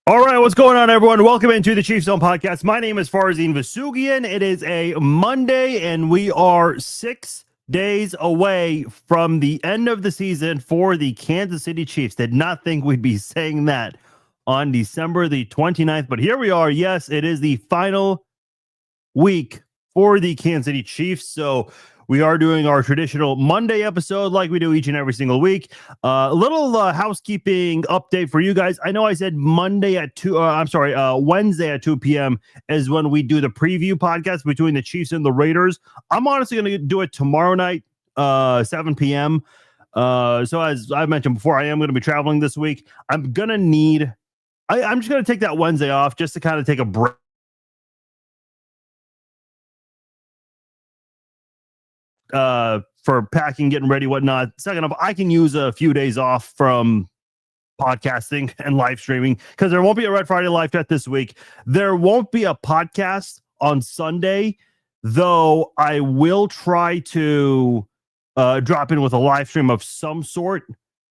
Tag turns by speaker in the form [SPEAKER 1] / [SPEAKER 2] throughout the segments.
[SPEAKER 1] All right, what's going on, everyone? Welcome into the Chiefs Zone podcast. My name is Farzin Vasugian. It is a Monday, and we are 6 days away from the end of the season for the Kansas City Chiefs. Did not think we'd be saying that on December the 29th, but here we are. Yes, it is the final week for the Kansas City Chiefs. So we are doing our traditional Monday episode like we do each and every single week. A little housekeeping update for you guys. I know I said Wednesday at 2 p.m. is when we do the preview podcast between the Chiefs and the Raiders. I'm honestly going to do it tomorrow night, 7 p.m. So as I mentioned before, I am going to be traveling this week. I'm just going to take that Wednesday off just to kind of take a break. For packing, getting ready, whatnot. Second off, I can use a few days off from podcasting and live streaming because there won't be a Red Friday live chat this week. There won't be a podcast on Sunday, though I will try to drop in with a live stream of some sort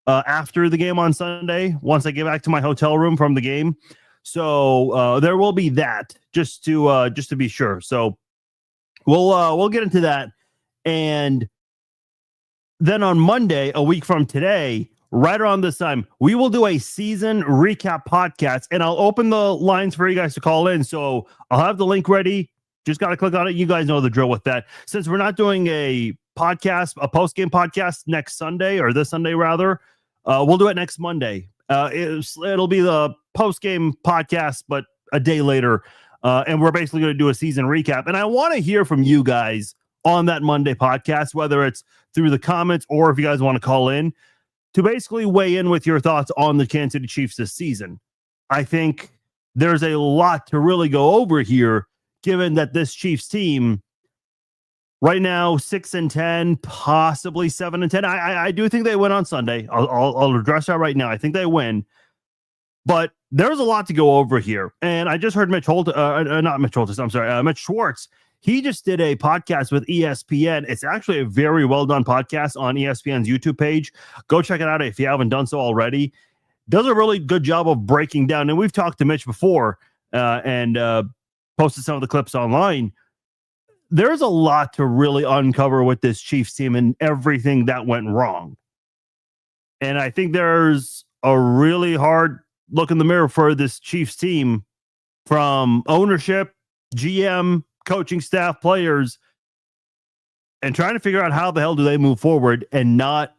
[SPEAKER 1] after the game on Sunday once I get back to my hotel room from the game. So there will be that just to be sure. So we'll get into that. And then on Monday, a week from today, right around this time, we will do a season recap podcast, and I'll open the lines for you guys to call in. So I'll have the link ready. Just got to click on it. You guys know the drill with that. Since we're not doing a podcast, a post-game podcast next Sunday, or this Sunday rather, we'll do it next Monday. It'll be the post-game podcast, but a day later. And we're basically going to do a season recap. And I want to hear from you guys on that Monday podcast, whether it's through the comments or if you guys want to call in to basically weigh in with your thoughts on the Kansas City Chiefs this season. I think there's a lot to really go over here, given that this Chiefs team right now 6-10, possibly 7-10. I do think they win on Sunday. I'll address that right now. I think they win, but there's a lot to go over here. And I just heard Mitch Schwartz. He just did a podcast with ESPN. It's actually a very well done podcast on ESPN's YouTube page. Go check it out if you haven't done so already. Does a really good job of breaking down. And we've talked to Mitch before and posted some of the clips online. There's a lot to really uncover with this Chiefs team and everything that went wrong. And I think there's a really hard look in the mirror for this Chiefs team from ownership, GM, coaching staff, players, and trying to figure out how the hell do they move forward and not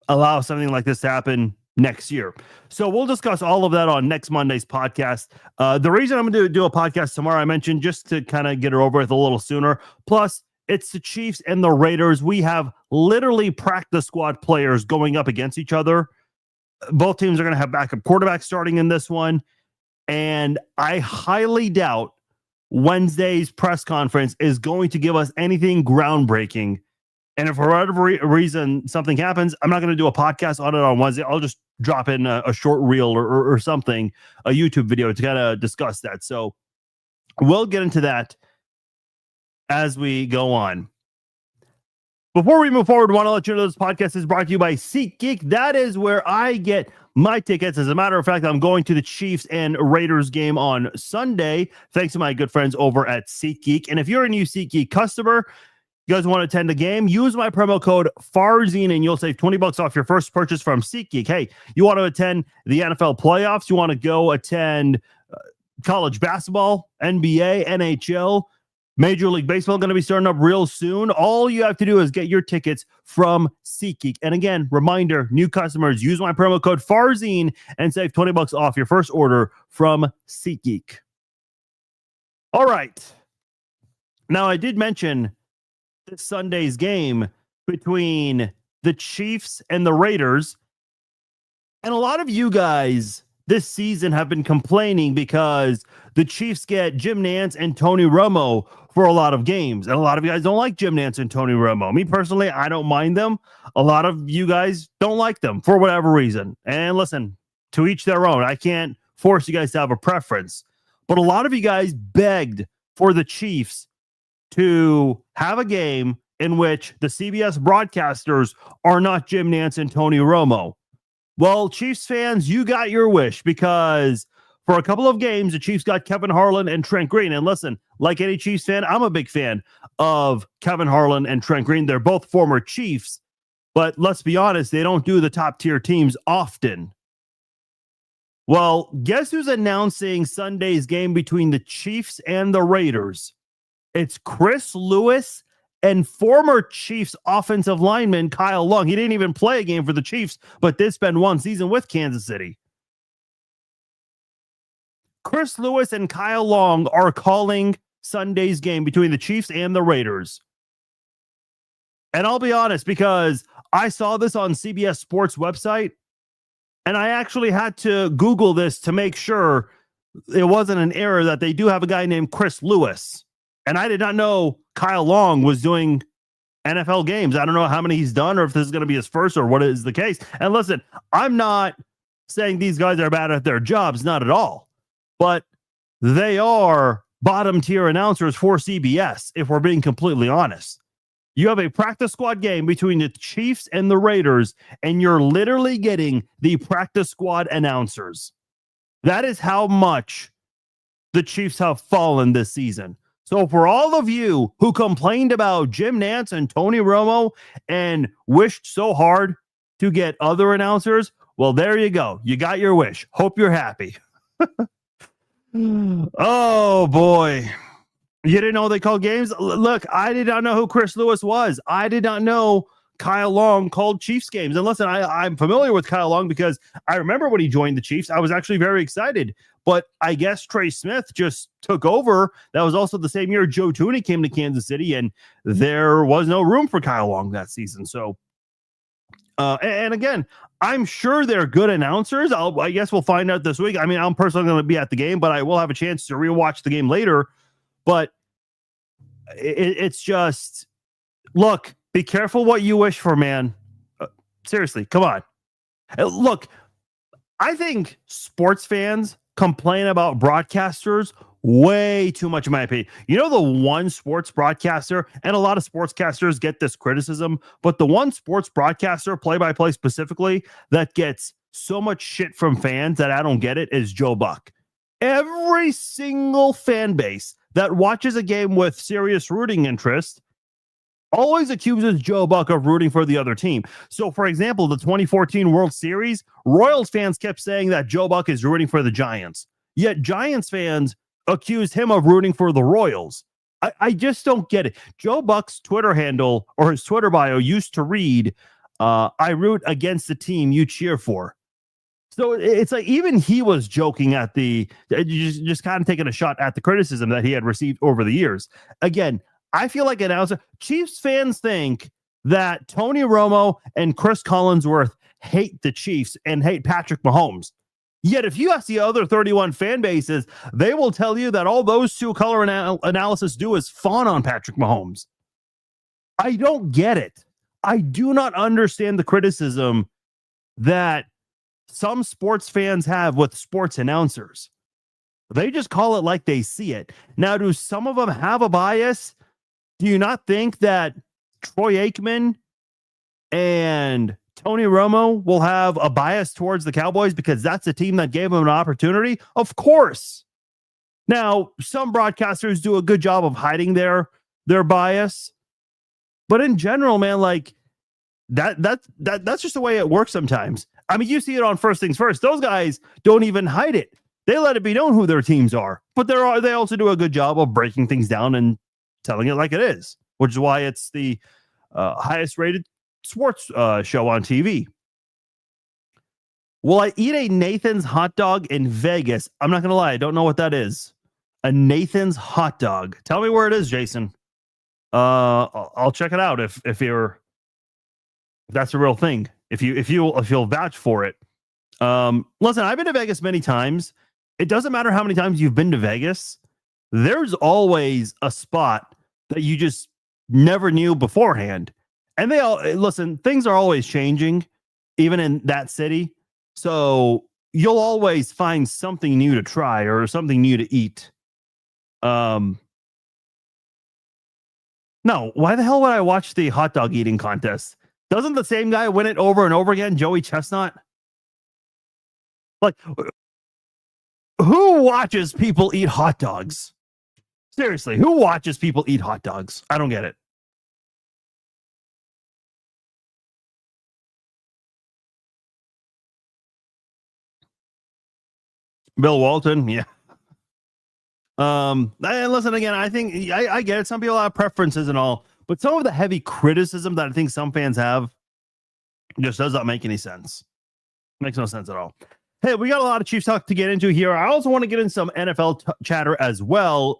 [SPEAKER 1] allow something like this to happen next year. So we'll discuss all of that on next Monday's podcast. The reason I'm going to do a podcast tomorrow, I mentioned just to kind of get it over with a little sooner. Plus, it's the Chiefs and the Raiders. We have literally practice squad players going up against each other. Both teams are going to have backup quarterbacks starting in this one. And I highly doubt Wednesday's press conference is going to give us anything groundbreaking. And if for whatever reason something happens, I'm not going to do a podcast on it on Wednesday. I'll just drop in a short reel or something, a YouTube video to kind of discuss that. So we'll get into that as we go on. Before we move forward, I want to let you know this podcast is brought to you by SeatGeek. That is where I get my tickets. As a matter of fact, I'm going to the Chiefs and Raiders game on Sunday, thanks to my good friends over at SeatGeek. And if you're a new SeatGeek customer, you guys want to attend the game, use my promo code FARZIN and you'll save $20 off your first purchase from SeatGeek. Hey, you want to attend the NFL playoffs? You want to go attend college basketball, NBA, NHL, Major League Baseball going to be starting up real soon. All you have to do is get your tickets from SeatGeek. And again, reminder, new customers, use my promo code FARZIN and save $20 off your first order from SeatGeek. All right. Now, I did mention this Sunday's game between the Chiefs and the Raiders. And a lot of you guys this season have been complaining because the Chiefs get Jim Nantz and Tony Romo for a lot of games. And a lot of you guys don't like Jim Nantz and Tony Romo. Me personally, I don't mind them. A lot of you guys don't like them for whatever reason. And listen, to each their own. I can't force you guys to have a preference. But a lot of you guys begged for the Chiefs to have a game in which the CBS broadcasters are not Jim Nantz and Tony Romo. Well, Chiefs fans, you got your wish, because For a couple of games, the Chiefs got Kevin Harlan and Trent Green. And listen, like any Chiefs fan, I'm a big fan of Kevin Harlan and Trent Green. They're both former Chiefs, but let's be honest, they don't do the top tier teams often. Well, guess who's announcing Sunday's game between the Chiefs and the Raiders? It's Chris Lewis and former Chiefs offensive lineman Kyle Long. He didn't even play a game for the Chiefs, but did spend one season with Kansas City. Chris Lewis and Kyle Long are calling Sunday's game between the Chiefs and the Raiders. And I'll be honest, because I saw this on CBS Sports website, and I actually had to Google this to make sure it wasn't an error that they do have a guy named Chris Lewis. And I did not know Kyle Long was doing NFL games. I don't know how many he's done or if this is going to be his first or what is the case. And listen, I'm not saying these guys are bad at their jobs, not at all. But they are bottom tier announcers for CBS, if we're being completely honest. You have a practice squad game between the Chiefs and the Raiders, and you're literally getting the practice squad announcers. That is how much the Chiefs have fallen this season. So for all of you who complained about Jim Nantz and Tony Romo and wished so hard to get other announcers, well, there you go. You got your wish. Hope you're happy. Oh, boy. You didn't know they called games? Look, I did not know who Chris Lewis was. I did not know Kyle Long called Chiefs games. And listen, I'm familiar with Kyle Long because I remember when he joined the Chiefs, I was actually very excited. But I guess Trey Smith just took over. That was also the same year Joe Thuney came to Kansas City, and there was no room for Kyle Long that season. So, and again, I'm sure they're good announcers. I guess we'll find out this week. I mean, I'm personally going to be at the game, but I will have a chance to rewatch the game later. But it's just, look, be careful what you wish for, man. Seriously, come on. Look, I think sports fans complain about broadcasters way too much, in my opinion. You know, the one sports broadcaster, and a lot of sportscasters get this criticism, but the one sports broadcaster, play-by-play specifically, that gets so much shit from fans that I don't get it is Joe Buck. Every single fan base that watches a game with serious rooting interest always accuses Joe Buck of rooting for the other team. So, for example, the 2014 World Series, Royals fans kept saying that Joe Buck is rooting for the Giants. Yet Giants fans accused him of rooting for the Royals. I just don't get it. Joe Buck's Twitter handle or his Twitter bio used to read, I root against the team you cheer for. So it's like even he was joking at just kind of taking a shot at the criticism that he had received over the years. Again, I feel like Chiefs fans think that Tony Romo and Chris Collinsworth hate the Chiefs and hate Patrick Mahomes. Yet if you ask the other 31 fan bases, they will tell you that all those two color analysis do is fawn on Patrick Mahomes. I don't get it. I do not understand the criticism that some sports fans have with sports announcers. They just call it like they see it. Now, do some of them have a bias? Do you not think that Troy Aikman and Tony Romo will have a bias towards the Cowboys because that's a team that gave them an opportunity? Of course. Now, some broadcasters do a good job of hiding their bias, but in general, man, like that's just the way it works sometimes. I mean, you see it on First Things First. Those guys don't even hide it. They let it be known who their teams are, but they also do a good job of breaking things down and telling it like it is, which is why it's the highest rated sports show on TV. Will I eat a Nathan's hot dog in Vegas? I'm not going to lie. I don't know what that is. A Nathan's hot dog. Tell me where it is, Jason. I'll check it out if that's a real thing. If you'll vouch for it. Listen, I've been to Vegas many times. It doesn't matter how many times you've been to Vegas. There's always a spot that you just never knew beforehand. And things are always changing, even in that city. So you'll always find something new to try or something new to eat. No, why the hell would I watch the hot dog eating contest? Doesn't the same guy win it over and over again, Joey Chestnut? Like, Who watches people eat hot dogs? Seriously, who watches people eat hot dogs? I don't get it. Bill Walton, yeah. And listen, again, I think I get it. Some people have preferences and all, but some of the heavy criticism that I think some fans have just does not make any sense. Makes no sense at all. Hey, we got a lot of Chiefs talk to get into here. I also want to get in some NFL chatter as well.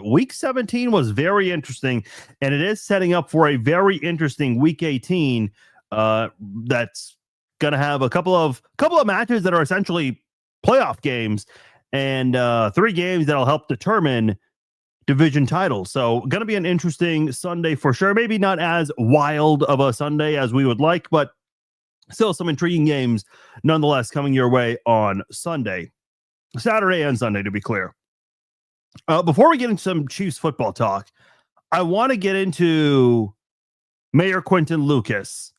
[SPEAKER 1] Week 17 was very interesting, and it is setting up for a very interesting Week 18. That's going to have a couple of matches that are essentially playoff games, and 3 games that'll help determine division titles. So, going to be an interesting Sunday for sure. Maybe not as wild of a Sunday as we would like, but still some intriguing games nonetheless coming your way on Saturday and Sunday, to be clear. Before we get into some Chiefs football talk, I want to get into Mayor Quinton Lucas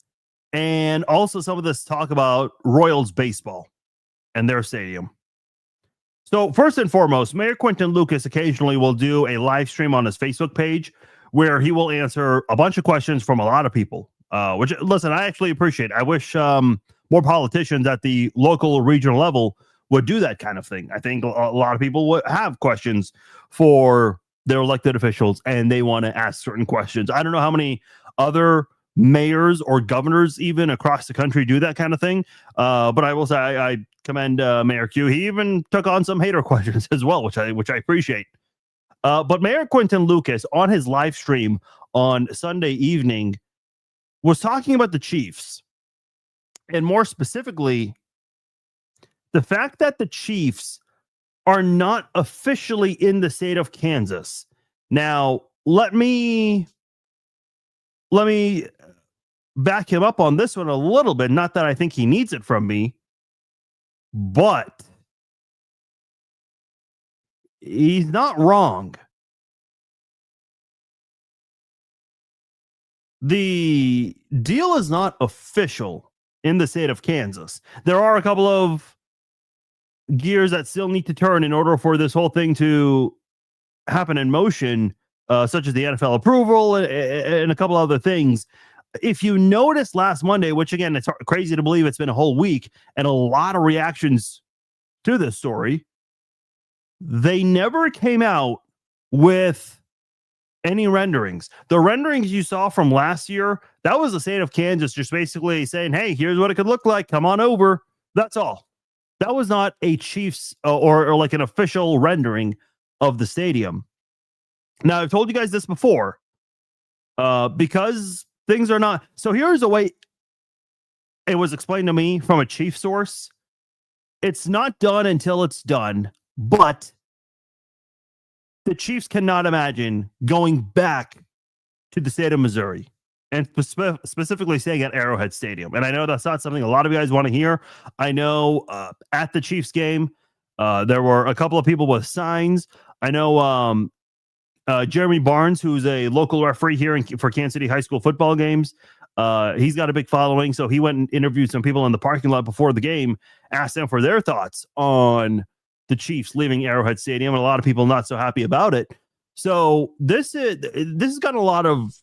[SPEAKER 1] and also some of this talk about Royals baseball and their stadium. So first and foremost, Mayor Quinton Lucas occasionally will do a live stream on his Facebook page where he will answer a bunch of questions from a lot of people. Which, listen, I actually appreciate. I wish more politicians at the local or regional level would do that kind of thing. I think a lot of people would have questions for their elected officials, and they want to ask certain questions. I don't know how many other mayors or governors even across the country do that kind of thing. But I will say I commend Mayor Q. He even took on some hater questions as well, which I appreciate. But Mayor Quinton Lucas on his live stream on Sunday evening was talking about the Chiefs, and more specifically, the fact that the Chiefs are not officially in the state of Kansas. Now, let me back him up on this one a little bit. Not that I think he needs it from me, but he's not wrong. The deal is not official in the state of Kansas. There are a couple of gears that still need to turn in order for this whole thing to happen in motion, such as the NFL approval and a couple other things. If you noticed last Monday, which again, it's crazy to believe it's been a whole week and a lot of reactions to this story, they never came out with any renderings. The renderings you saw from last year, that was the state of Kansas just basically saying, hey, here's what it could look like. Come on over. That's all. That was not a Chiefs or like an official rendering of the stadium. Now, I've told you guys this before, because things are not. So here's a way it was explained to me from a Chief source. It's not done until it's done, but the Chiefs cannot imagine going back to the state of Missouri and specifically staying at Arrowhead Stadium. And I know that's not something a lot of you guys want to hear. I know at the Chiefs game, there were a couple of people with signs. I know Jeremy Barnes, who's a local referee here for Kansas City high school football games. He's got a big following. So he went and interviewed some people in the parking lot before the game, asked them for their thoughts on the Chiefs leaving Arrowhead Stadium, and a lot of people not so happy about it. So this has gotten a lot of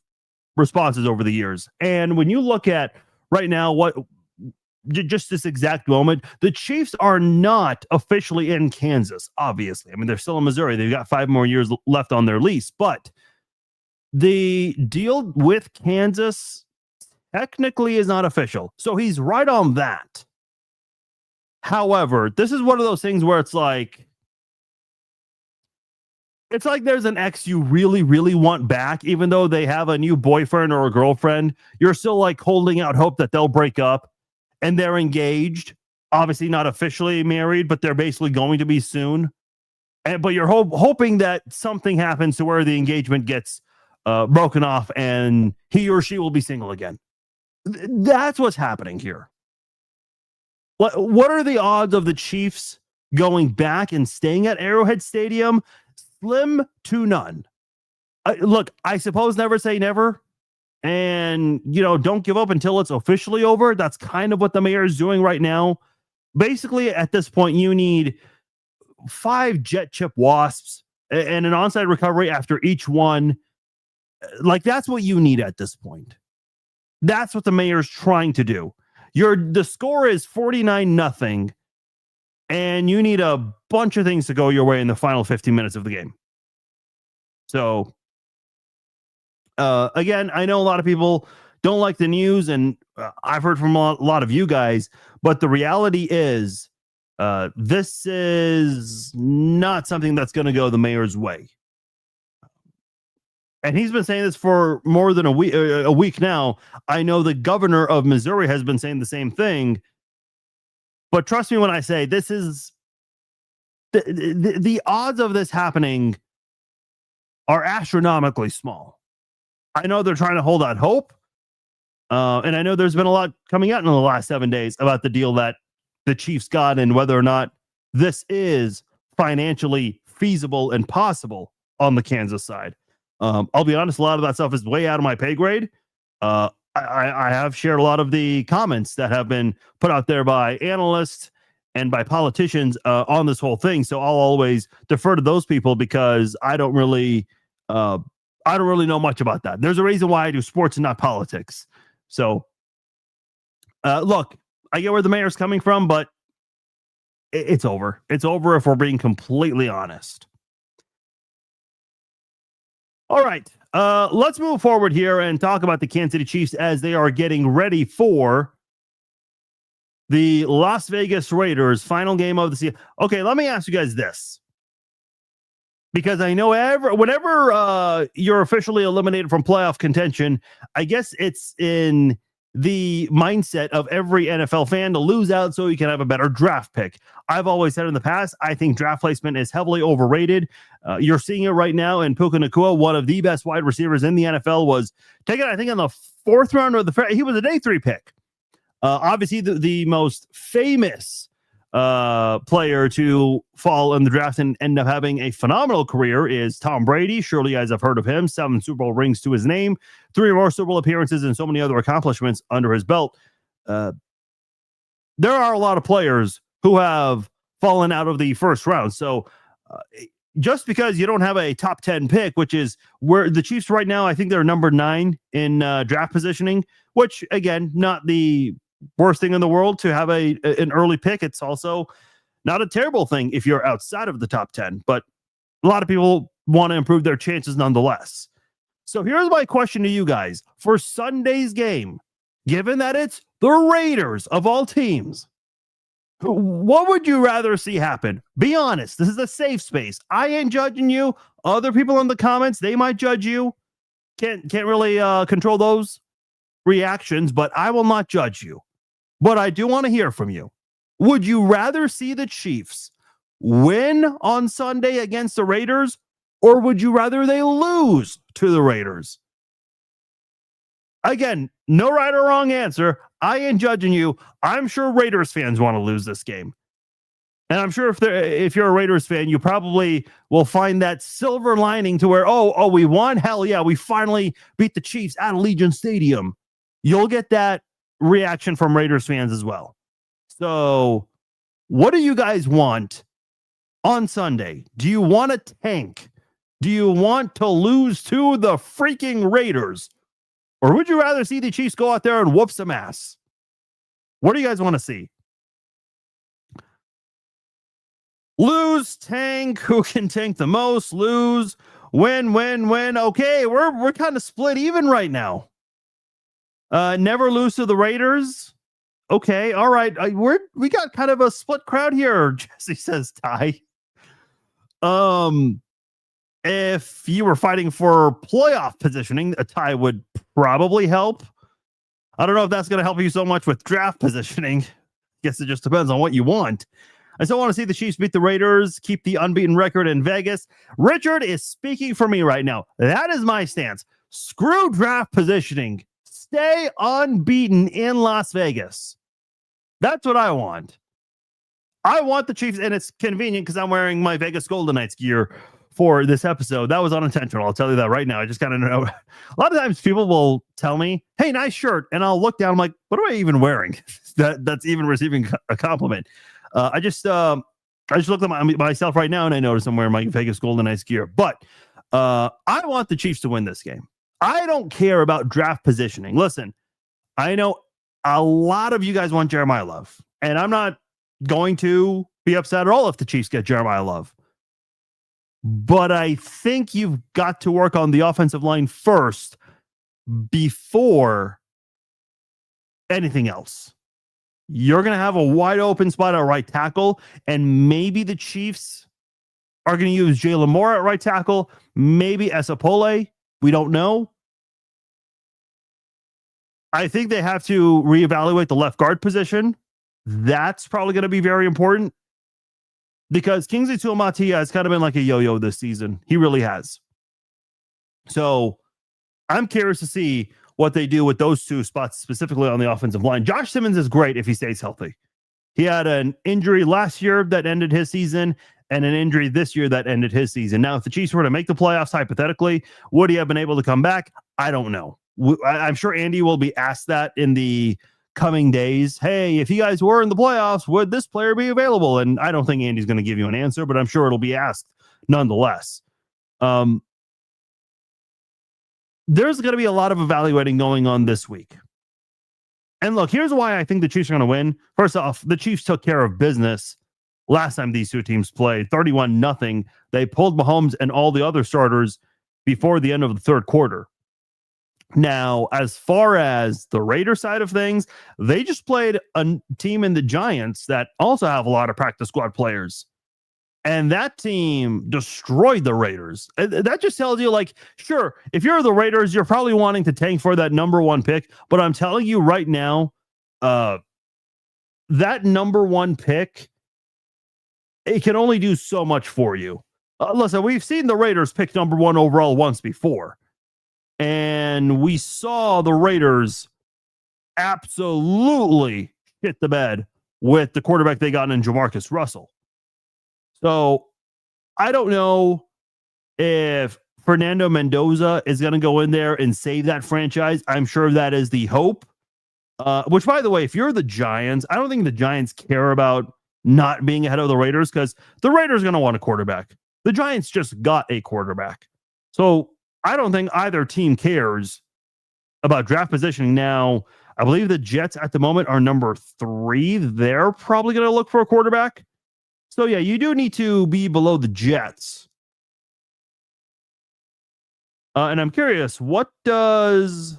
[SPEAKER 1] responses over the years. And when you look at right now, what just this exact moment, the Chiefs are not officially in Kansas, obviously. I mean, they're still in Missouri. They've got 5 more years left on their lease, but the deal with Kansas technically is not official. So he's right on that. However, this is one of those things where it's like there's an ex you really, really want back, even though they have a new boyfriend or a girlfriend. You're still like holding out hope that they'll break up, and they're engaged. Obviously not officially married, but they're basically going to be soon. But you're hoping that something happens to where the engagement gets broken off and he or she will be single again. That's what's happening here. What are the odds of the Chiefs going back and staying at Arrowhead Stadium? Slim to none. Look, I suppose never say never. And, don't give up until it's officially over. That's kind of what the mayor is doing right now. Basically, at this point, you need 5 jet chip wasps and an onside recovery after each one. Like, that's what you need at this point. That's what the mayor's trying to do. The score is 49-0, and you need a bunch of things to go your way in the final 15 minutes of the game. So, again, I know a lot of people don't like the news, and I've heard from a lot of you guys, but the reality is this is not something that's going to go the mayor's way. And he's been saying this for more than a week now. I know the governor of Missouri has been saying the same thing. But trust me when I say this is the odds of this happening are astronomically small. I know they're trying to hold out hope. And I know there's been a lot coming out in the last 7 days about the deal that the Chiefs got and whether or not this is financially feasible and possible on the Kansas side. I'll be honest, a lot of that stuff is way out of my pay grade. I have shared a lot of the comments that have been put out there by analysts and by politicians on this whole thing. So I'll always defer to those people because I don't really know much about that. There's a reason why I do sports and not politics. So, look, I get where the mayor's coming from, but it's over. It's over if we're being completely honest. All right, let's move forward here and talk about the Kansas City Chiefs as they are getting ready for the Las Vegas Raiders final game of the season. Okay, let me ask you guys this. Because I know whenever you're officially eliminated from playoff contention, I guess it's in the mindset of every NFL fan to lose out so you can have a better draft pick. I've always said in the past, I think draft placement is heavily overrated. You're seeing it right now in Puka Nacua, one of the best wide receivers in the NFL, was taken, I think, in the 4th round of he was a day 3 pick. Obviously, the most famous player to fall in the draft and end up having a phenomenal career is Tom Brady. Surely you guys have heard of him. 7 Super Bowl rings to his name, 3 or more Super Bowl appearances, and so many other accomplishments under his belt. There are a lot of players who have fallen out of the first round. So just because you don't have a top 10 pick, which is where the Chiefs right now, I think they're number 9 in draft positioning, which, again, not the worst thing in the world to have an early pick. It's also not a terrible thing if you're outside of the top 10, but a lot of people want to improve their chances nonetheless. So here's my question to you guys for Sunday's game. Given that it's the Raiders of all teams, what would you rather see happen? Be honest. This is a safe space. I ain't judging you. Other people in the comments, they might judge you. Can't really control those reactions, but I will not judge you. But I do want to hear from you. Would you rather see the Chiefs win on Sunday against the Raiders, or would you rather they lose to the Raiders? Again, no right or wrong answer. I ain't judging you. I'm sure Raiders fans want to lose this game. And I'm sure if you're a Raiders fan, you probably will find that silver lining to where, oh, we won? Hell yeah, we finally beat the Chiefs at Allegiant Stadium. You'll get that reaction from Raiders fans as well. So what do you guys want on Sunday? Do you want a tank? Do you want to lose to the freaking Raiders? Or would you rather see the Chiefs go out there and whoop some ass? What do you guys want to see? Lose, tank, who can tank the most? Lose, win. Okay, we're kind of split even right now. Never lose to the Raiders. Okay, all right. We got kind of a split crowd here. Jesse says tie. If you were fighting for playoff positioning, a tie would probably help. I don't know if that's going to help you so much with draft positioning. Guess it just depends on what you want. I still want to see the Chiefs beat the Raiders, keep the unbeaten record in Vegas. Richard is speaking for me right now. That is my stance. Screw draft positioning. Stay unbeaten in Las Vegas. That's what I want. I want the Chiefs, and it's convenient because I'm wearing my Vegas Golden Knights gear for this episode. That was unintentional. I'll tell you that right now. I just kind of know. A lot of times people will tell me, hey, nice shirt. And I'll look down. I'm like, what am I even wearing? That's even receiving a compliment. I just I just looked at myself right now and I noticed I'm wearing my Vegas Golden Knights gear. But I want the Chiefs to win this game. I don't care about draft positioning. Listen, I know a lot of you guys want Jeremiah Love, and I'm not going to be upset at all if the Chiefs get Jeremiah Love. But I think you've got to work on the offensive line first before anything else. You're going to have a wide open spot at right tackle, and maybe the Chiefs are going to use Jalen Moore at right tackle, maybe Esapole. We don't know. I think they have to reevaluate the left guard position. That's probably going to be very important because Kingsley Tuamatia has kind of been like a yo-yo this season. He really has. So I'm curious to see what they do with those two spots, specifically on the offensive line. Josh Simmons is great if he stays healthy. He had an injury last year that ended his season and an injury this year that ended his season. Now, if the Chiefs were to make the playoffs, hypothetically, would he have been able to come back? I don't know. I'm sure Andy will be asked that in the coming days. Hey, if you guys were in the playoffs, would this player be available? And I don't think Andy's going to give you an answer, but I'm sure it'll be asked nonetheless. There's going to be a lot of evaluating going on this week. And look, here's why I think the Chiefs are going to win. First off, the Chiefs took care of business last time these two teams played, 31-0. They pulled Mahomes and all the other starters before the end of the third quarter. Now, as far as the Raiders side of things, they just played a team in the Giants that also have a lot of practice squad players. And that team destroyed the Raiders. That just tells you, like, sure, if you're the Raiders, you're probably wanting to tank for that number one pick. But I'm telling you right now, that number one pick, it can only do so much for you. Listen, we've seen the Raiders pick number one overall once before. And we saw the Raiders absolutely hit the bed with the quarterback they got in Jamarcus Russell. So I don't know if Fernando Mendoza is going to go in there and save that franchise. I'm sure that is the hope. Which, by the way, if you're the Giants, I don't think the Giants care about not being ahead of the Raiders because the Raiders are going to want a quarterback. The Giants just got a quarterback. So I don't think either team cares about draft positioning. Now, I believe the Jets at the moment are number 3. They're probably going to look for a quarterback. So, yeah, you do need to be below the Jets. And I'm curious, what does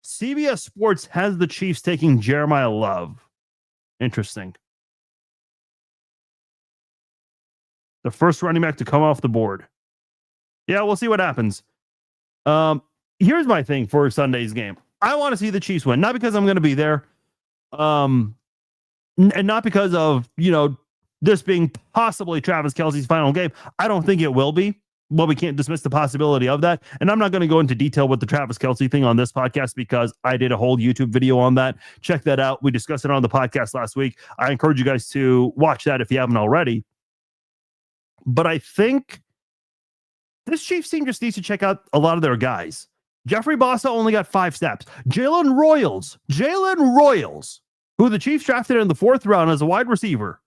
[SPEAKER 1] CBS Sports has the Chiefs taking Jeremiah Love? Interesting. The first running back to come off the board. Yeah, we'll see what happens. Here's my thing for Sunday's game. I want to see the Chiefs win, not because I'm going to be there, and not because of, this being possibly Travis Kelce's final game. I don't think it will be. Well, we can't dismiss the possibility of that. And I'm not going to go into detail with the Travis Kelce thing on this podcast because I did a whole YouTube video on that. Check that out. We discussed it on the podcast last week. I encourage you guys to watch that if you haven't already. But I think this Chiefs team just needs to check out a lot of their guys. Jeffrey Bossa only got 5 snaps. Jalen Royals, who the Chiefs drafted in the 4th round as a wide receiver,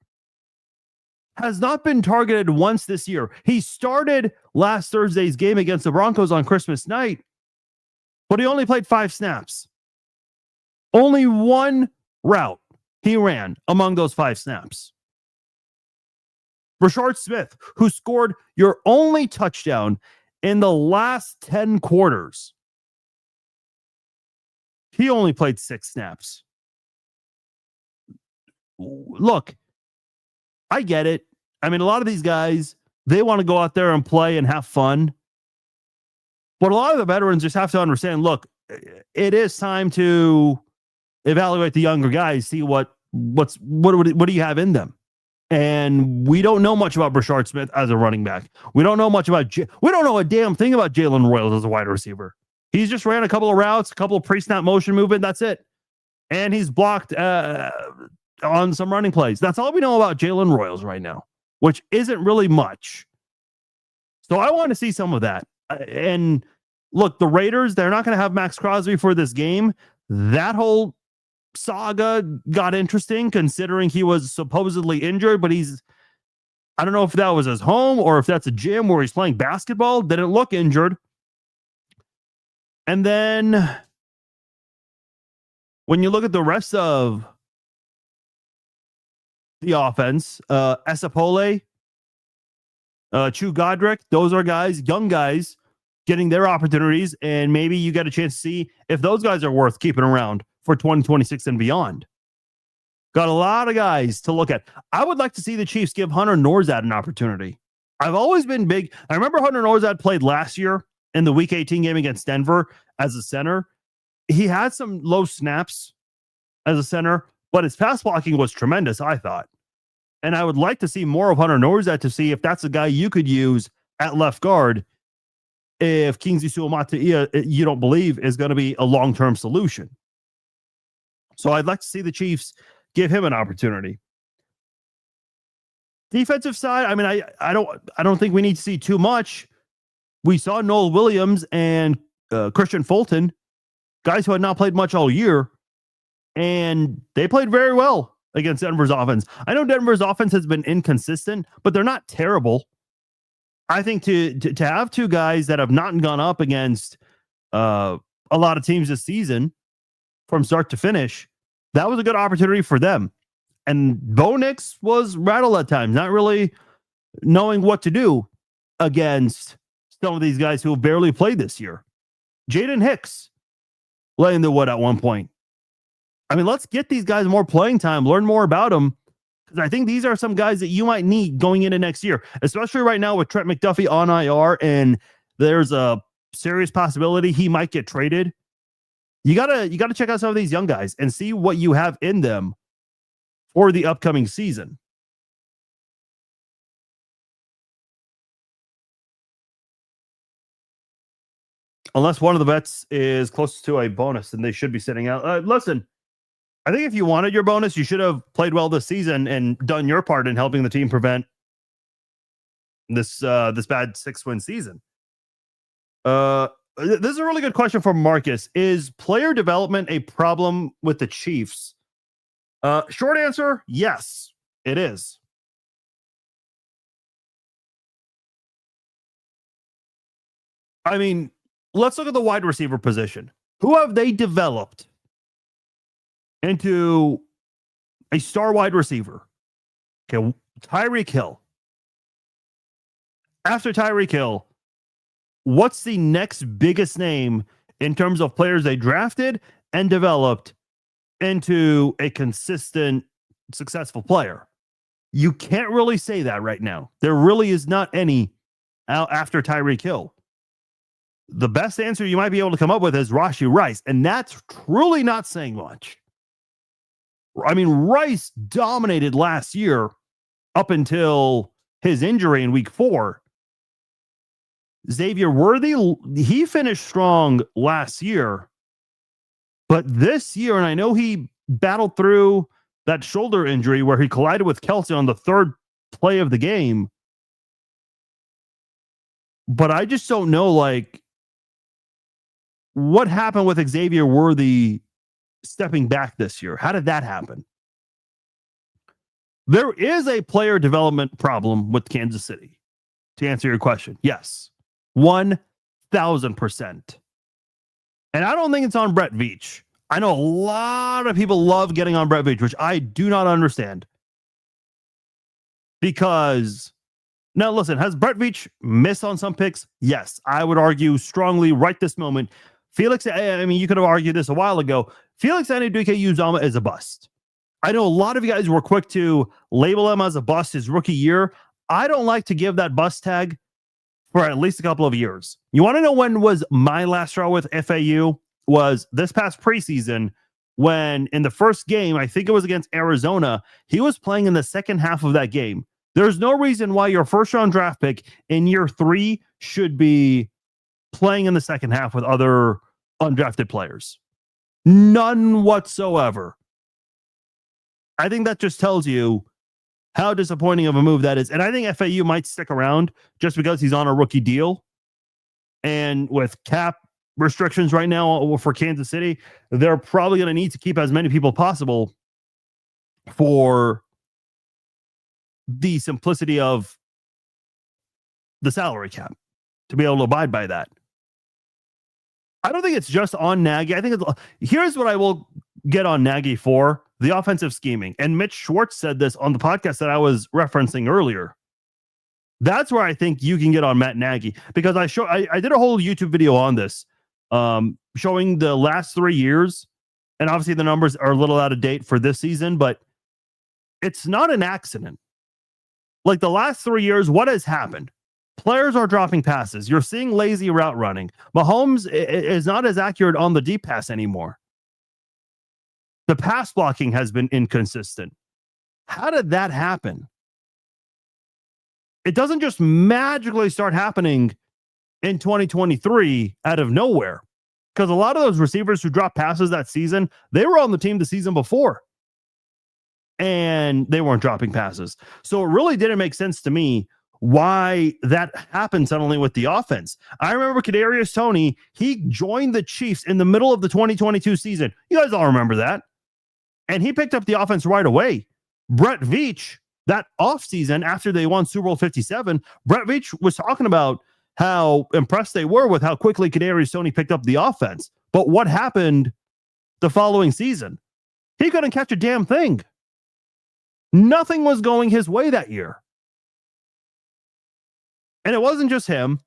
[SPEAKER 1] has not been targeted once this year. He started last Thursday's game against the Broncos on Christmas night, but he only played 5 snaps. Only one route he ran among those 5 snaps. Rashard Smith, who scored your only touchdown in the last 10 quarters, he only played 6 snaps. Look, I get it. I mean, a lot of these guys, they want to go out there and play and have fun. But a lot of the veterans just have to understand, look, it is time to evaluate the younger guys, see what do you have in them. And we don't know much about Rashard Smith as a running back. We don't know much about we don't know a damn thing about Jalen Royals as a wide receiver. He's just ran a couple of routes, a couple of pre-snap motion movement. That's it. And he's blocked on some running plays. That's all we know about Jalen Royals right now, which isn't really much. So I want to see some of that. And look, the Raiders, they're not going to have Max Crosby for this game. That whole saga got interesting considering he was supposedly injured, but I don't know if that was his home or if that's a gym where he's playing basketball. Didn't look injured. And then when you look at the rest of the offense, Esapole, Chu Godric, those are guys, young guys, getting their opportunities, and maybe you get a chance to see if those guys are worth keeping around for 2026 and beyond. Got a lot of guys to look at. I would like to see the Chiefs give Hunter Norzad an opportunity. I've always been big. I remember Hunter Norzad played last year in the Week 18 game against Denver as a center. He had some low snaps as a center, but his pass blocking was tremendous, I thought. And I would like to see more of Hunter Norzad to see if that's a guy you could use at left guard if Kingsley Suamataia, you don't believe, is going to be a long-term solution. So I'd like to see the Chiefs give him an opportunity. Defensive side, I mean, I don't think we need to see too much. We saw Noel Williams and Christian Fulton, guys who had not played much all year, and they played very well against Denver's offense. I know Denver's offense has been inconsistent, but they're not terrible. I think to have two guys that have not gone up against a lot of teams this season from start to finish, that was a good opportunity for them. And Bo Nix was rattled at times, not really knowing what to do against some of these guys who have barely played this year. Jaden Hicks laying the wood at one point. I mean, let's get these guys more playing time, learn more about them, because I think these are some guys that you might need going into next year, especially right now with Trent McDuffie on IR, and there's a serious possibility he might get traded. You gotta check out some of these young guys and see what you have in them for the upcoming season. Unless one of the vets is close to a bonus, then they should be sitting out. Listen, I think if you wanted your bonus, you should have played well this season and done your part in helping the team prevent this bad 6-win season. This is a really good question from Marcus. Is player development a problem with the Chiefs? Short answer, yes, it is. I mean, let's look at the wide receiver position. Who have they developed into a star wide receiver? Okay, Tyreek Hill. After Tyreek Hill, what's the next biggest name in terms of players they drafted and developed into a consistent, successful player? You can't really say that right now. There really is not any out after Tyreek Hill. The best answer you might be able to come up with is Rashee Rice, and that's truly not saying much. I mean, Rice dominated last year up until his injury in week 4. Xavier Worthy, he finished strong last year, but this year, and I know he battled through that shoulder injury where he collided with Kelce on the third play of the game, but I just don't know, like, what happened with Xavier Worthy stepping back this year? How did that happen? There is a player development problem with Kansas City, to answer your question. Yes, 1,000%. And I don't think it's on Brett Veach. I know a lot of people love getting on Brett Veach, which I do not understand. Because, now listen, has Brett Veach missed on some picks? Yes, I would argue strongly right this moment. Felix, I mean, you could have argued this a while ago. Felix Anudike-Uzomah is a bust. I know a lot of you guys were quick to label him as a bust his rookie year. I don't like to give that bust tag for at least a couple of years. You want to know when was my last straw with FAU? Was this past preseason when in the first game, I think it was against Arizona, he was playing in the second half of that game. There's no reason why your first round draft pick in year 3 should be playing in the second half with other undrafted players. None whatsoever. I think that just tells you how disappointing of a move that is. And I think FAU might stick around just because he's on a rookie deal. And with cap restrictions right now for Kansas City, they're probably going to need to keep as many people possible for the simplicity of the salary cap to be able to abide by that. I don't think it's just on Nagy. I think here's what I will get on Nagy for: the offensive scheming. And Mitch Schwartz said this on the podcast that I was referencing earlier. That's where I think you can get on Matt Nagy, because I did a whole YouTube video on this, showing the last 3 years, and obviously the numbers are a little out of date for this season, but it's not an accident. Like the last 3 years, what has happened? Players are dropping passes. You're seeing lazy route running. Mahomes is not as accurate on the deep pass anymore. The pass blocking has been inconsistent. How did that happen? It doesn't just magically start happening in 2023 out of nowhere, because a lot of those receivers who dropped passes that season, they were on the team the season before, and they weren't dropping passes. So it really didn't make sense to me why that happened suddenly with the offense. I remember Kadarius Toney, he joined the Chiefs in the middle of the 2022 season. You guys all remember that. And he picked up the offense right away. Brett Veach, that offseason after they won Super Bowl 57, Brett Veach was talking about how impressed they were with how quickly Kadarius Toney picked up the offense. But what happened the following season? He couldn't catch a damn thing. Nothing was going his way that year. And it wasn't just him.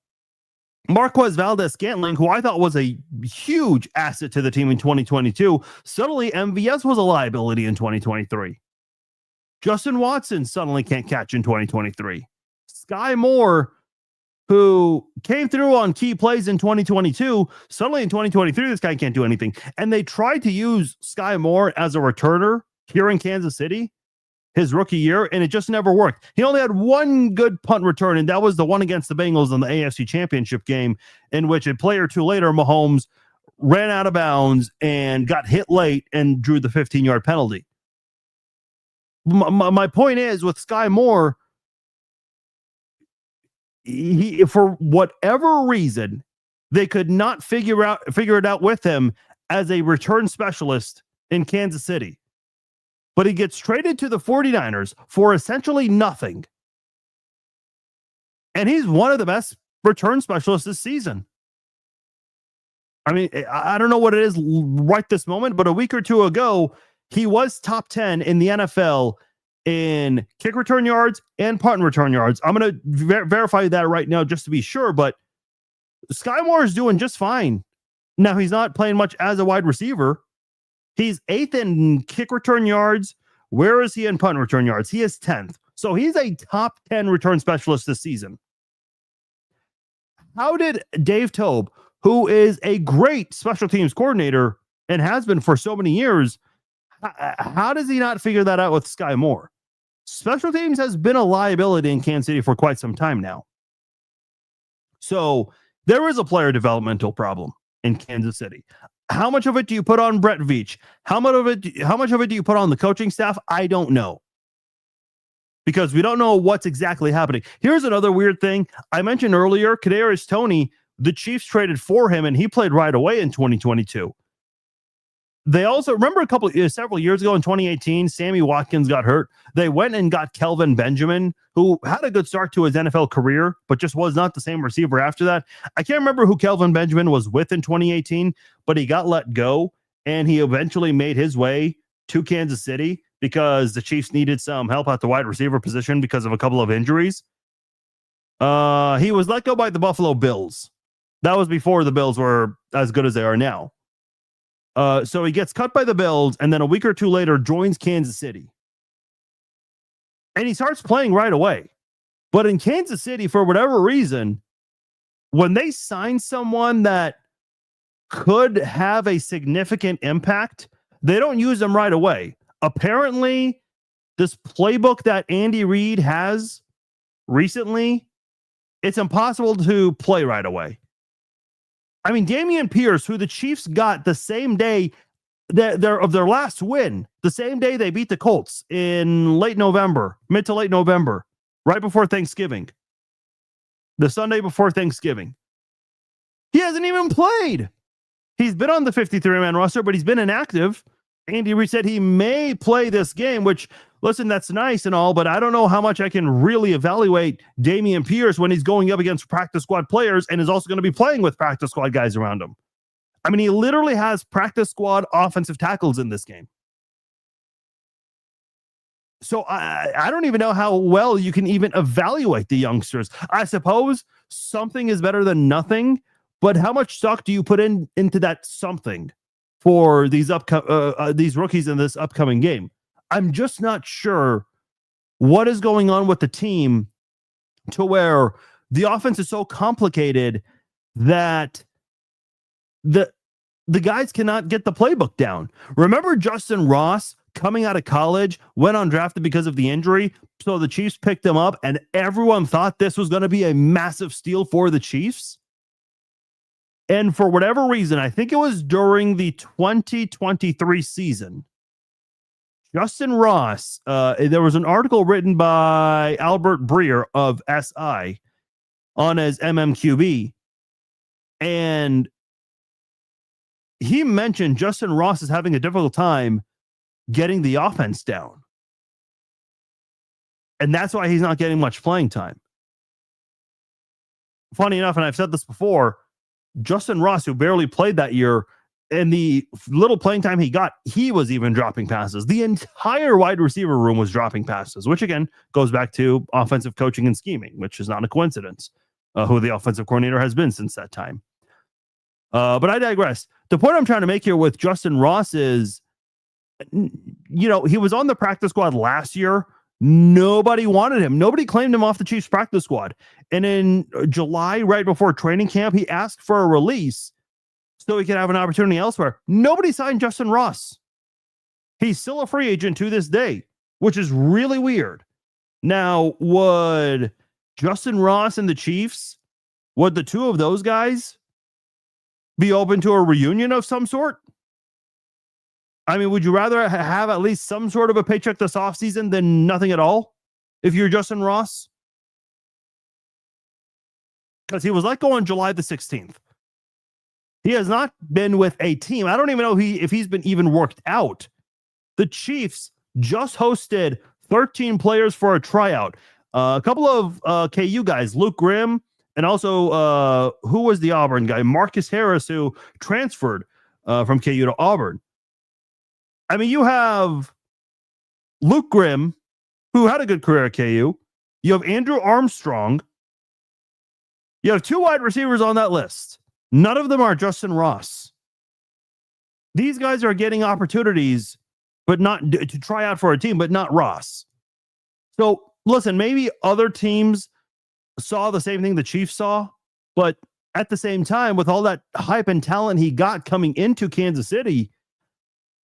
[SPEAKER 1] Marquez Valdes-Scantling, who I thought was a huge asset to the team in 2022, suddenly MVS was a liability in 2023. Justin Watson suddenly can't catch in 2023. Sky Moore, who came through on key plays in 2022, suddenly in 2023, this guy can't do anything. And they tried to use Sky Moore as a returner here in Kansas City his rookie year, and it just never worked. He only had one good punt return, and that was the one against the Bengals in the AFC Championship game, in which a play or two later, Mahomes ran out of bounds and got hit late and drew the 15-yard penalty. My point is, with Sky Moore, he, for whatever reason, they could not figure it out with him as a return specialist in Kansas City. But he gets traded to the 49ers for essentially nothing. And he's one of the best return specialists this season. I mean, I don't know what it is right this moment, but a week or two ago, he was top 10 in the NFL in kick return yards and punt return yards. I'm going to verify that right now just to be sure, but Sky Moore is doing just fine. Now, he's not playing much as a wide receiver. He's 8th in kick return yards. Where is he in punt return yards? He is 10th. So he's a top 10 return specialist this season. How did Dave Toub, who is a great special teams coordinator and has been for so many years, how does he not figure that out with Sky Moore? Special teams has been a liability in Kansas City for quite some time now. So there is a player developmental problem in Kansas City. How much of it do you put on Brett Veach? How much of it do you put on the coaching staff? I don't know, because we don't know what's exactly happening. Here's another weird thing. I mentioned earlier, Kadarius Toney, the Chiefs traded for him, and he played right away in 2022. They also, remember several years ago in 2018, Sammy Watkins got hurt. They went and got Kelvin Benjamin, who had a good start to his NFL career, but just was not the same receiver after that. I can't remember who Kelvin Benjamin was with in 2018, but he got let go, and he eventually made his way to Kansas City because the Chiefs needed some help at the wide receiver position because of a couple of injuries. He was let go by the Buffalo Bills. That was before the Bills were as good as they are now. So he gets cut by the Bills, and then a week or two later joins Kansas City. And he starts playing right away. But in Kansas City, for whatever reason, when they sign someone that could have a significant impact, they don't use them right away. Apparently, this playbook that Andy Reid has recently, it's impossible to play right away. I mean, Dameon Pierce, who the Chiefs got the same day of their last win, the same day they beat the Colts in mid to late November, right before Thanksgiving, the Sunday before Thanksgiving. He hasn't even played. He's been on the 53-man roster, but he's been inactive. Andy Reid said he may play this game, which, listen, that's nice and all, but I don't know how much I can really evaluate Dameon Pierce when he's going up against practice squad players and is also going to be playing with practice squad guys around him. I mean, he literally has practice squad offensive tackles in this game. So I don't even know how well you can even evaluate the youngsters. I suppose something is better than nothing, but how much stock do you put into that something for these rookies in this upcoming game? I'm just not sure what is going on with the team to where the offense is so complicated that the guys cannot get the playbook down. Remember Justin Ross coming out of college, went undrafted because of the injury, so the Chiefs picked him up, and everyone thought this was going to be a massive steal for the Chiefs. And for whatever reason, I think it was during the 2023 season, Justin Ross, there was an article written by Albert Breer of SI on his MMQB, and he mentioned Justin Ross is having a difficult time getting the offense down. And that's why he's not getting much playing time. Funny enough, and I've said this before, Justin Ross, who barely played that year, and the little playing time he got, he was even dropping passes. The entire wide receiver room was dropping passes, which again goes back to offensive coaching and scheming, which is not a coincidence, who the offensive coordinator has been since that time. But I digress. The point I'm trying to make here with Justin Ross is, you know, he was on the practice squad last year. Nobody wanted him. Nobody claimed him off the Chiefs practice squad. And in July, right before training camp, he asked for a release so he could have an opportunity elsewhere. Nobody signed Justin Ross. He's still a free agent to this day, which is really weird. Now, would Justin Ross and the Chiefs, would the two of those guys be open to a reunion of some sort? I mean, would you rather have at least some sort of a paycheck this offseason than nothing at all if you're Justin Ross? Because he was let go on July the 16th. He has not been with a team. I don't even know if he's been even worked out. The Chiefs just hosted 13 players for a tryout. A couple of KU guys, Luke Grimm, and also who was the Auburn guy? Marcus Harris, who transferred from KU to Auburn. I mean, you have Luke Grimm, who had a good career at KU. You have Andrew Armstrong. You have two wide receivers on that list. None of them are Justin Ross. These guys are getting opportunities, but not to try out for a team, but not Ross. So listen, maybe other teams saw the same thing the Chiefs saw, but at the same time, with all that hype and talent he got coming into Kansas City,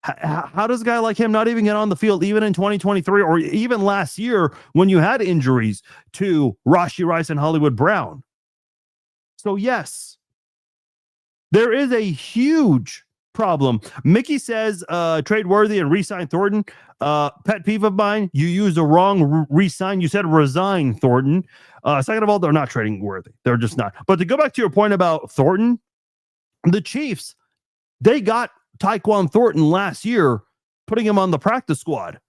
[SPEAKER 1] how does a guy like him not even get on the field even in 2023 or even last year when you had injuries to Rashee Rice and Hollywood Brown? So yes, there is a huge problem. Mickey says trade Worthy and re-sign Thornton. Pet peeve of mine, you used the wrong re-sign. You said resign Thornton. Second of all, they're not trading Worthy. They're just not. But to go back to your point about Thornton, the Chiefs, they got Tyquan Thornton last year, putting him on the practice squad.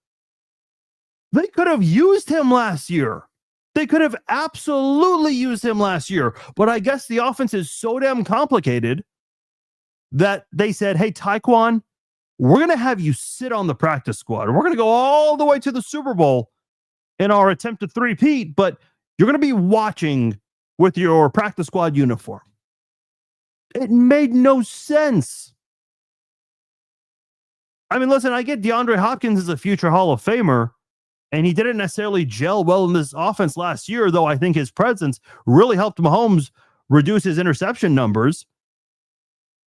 [SPEAKER 1] They could have used him last year. They could have absolutely used him last year. But I guess the offense is so damn complicated that they said, hey, Tyquan, we're going to have you sit on the practice squad. We're going to go all the way to the Super Bowl in our attempt to three-peat, but you're going to be watching with your practice squad uniform. It made no sense. I mean, listen, I get DeAndre Hopkins is a future Hall of Famer, and he didn't necessarily gel well in this offense last year, though I think his presence really helped Mahomes reduce his interception numbers.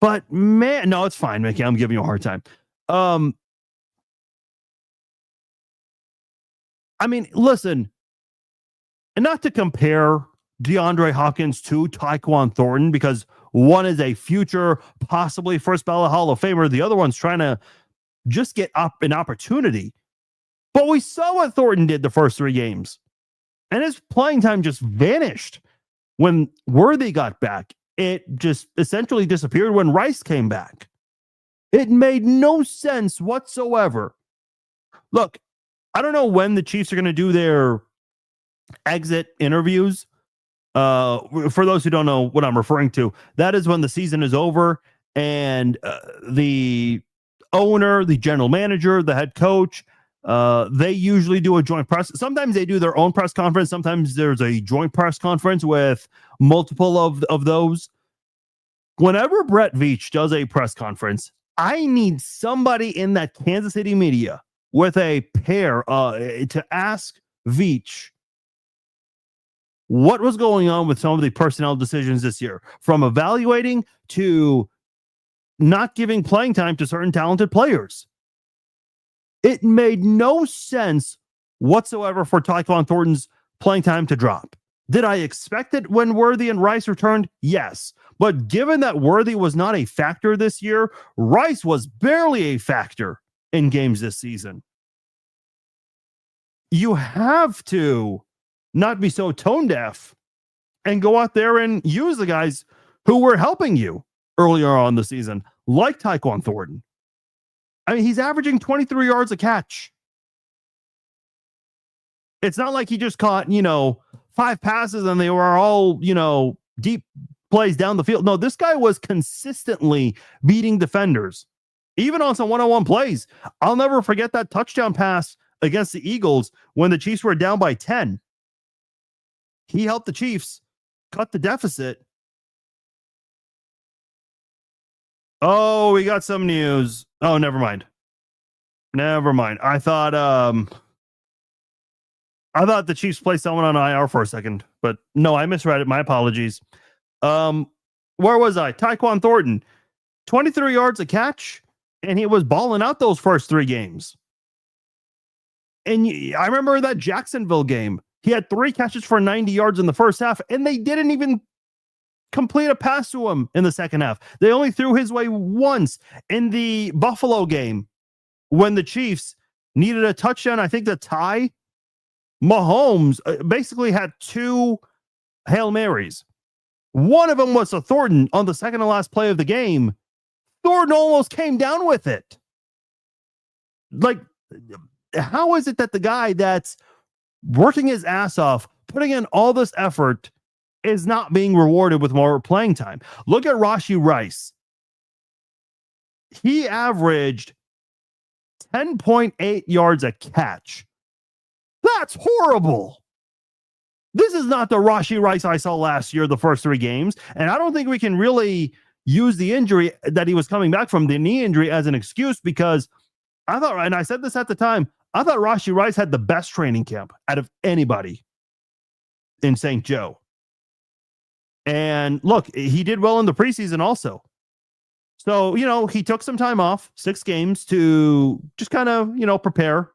[SPEAKER 1] But, man, no, it's fine, Mickey. I'm giving you a hard time. I mean, listen, and not to compare DeAndre Hopkins to Tyquan Thornton, because one is a future, possibly first ballot Hall of Famer. The other one's trying to just get up an opportunity. But we saw what Thornton did the first three games. And his playing time just vanished when Worthy got back. it just essentially disappeared when Rice came back. It made no sense whatsoever. Look, I don't know when the Chiefs are going to do their exit interviews. For those who don't know what I'm referring to, that is when the season is over and the owner, the general manager, the head coach, they usually do a joint press. Sometimes they do their own press conference. Sometimes there's a joint press conference with multiple of those. Whenever Brett Veach does a press conference, I need somebody in that Kansas City media with a pair to ask Veach what was going on with some of the personnel decisions this year, from evaluating to not giving playing time to certain talented players. It made no sense whatsoever for Tyquan Thornton's playing time to drop. Did I expect it when Worthy and Rice returned? Yes. But given that Worthy was not a factor this year, Rice was barely a factor in games this season. You have to not be so tone deaf and go out there and use the guys who were helping you earlier on the season, like Tyquan Thornton. I mean, he's averaging 23 yards a catch. It's not like he just caught, 5 passes and they were all, deep plays down the field. No, this guy was consistently beating defenders, even on some one-on-one plays. I'll never forget that touchdown pass against the Eagles when the Chiefs were down by 10. He helped the Chiefs cut the deficit. Oh, we got some news. Oh, never mind. I thought the Chiefs placed someone on IR for a second, but no, I misread it. My apologies. Where was I? Tyquan Thornton, 23 yards a catch, and he was balling out those first 3 games. And I remember that Jacksonville game. He had 3 catches for 90 yards in the first half, and they didn't even complete a pass to him in the second half. They only threw his way once in the Buffalo game when the Chiefs needed a touchdown, I think, to tie. Mahomes basically had 2 Hail Marys. One of them was to Thornton on the second to last play of the game. Thornton almost came down with it. Like, how is it that the guy that's working his ass off, putting in all this effort, is not being rewarded with more playing time? Look at Rashee Rice. He averaged 10.8 yards a catch. That's horrible. This is not the Rashee Rice I saw last year, the first 3 games. And I don't think we can really use the injury that he was coming back from, the knee injury, as an excuse, because I thought, and I said this at the time, I thought Rashee Rice had the best training camp out of anybody in St. Joe. And look, he did well in the preseason also. So, he took some time off, 6 games, to just kind of, prepare,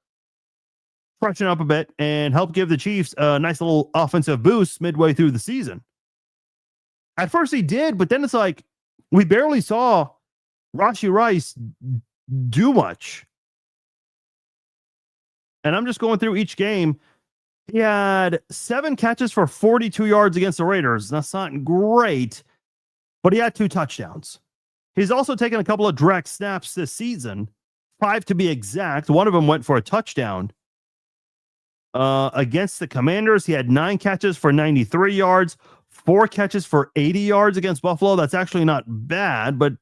[SPEAKER 1] freshen up a bit, and help give the Chiefs a nice little offensive boost midway through the season. At first he did, but then it's like we barely saw Rashee Rice do much. And I'm just going through each game. He had 7 catches for 42 yards against the Raiders. That's not great, but he had 2 touchdowns. He's also taken a couple of direct snaps this season, 5 to be exact. One of them went for a touchdown. Against the Commanders, he had 9 catches for 93 yards, 4 catches for 80 yards against Buffalo. That's actually not bad, but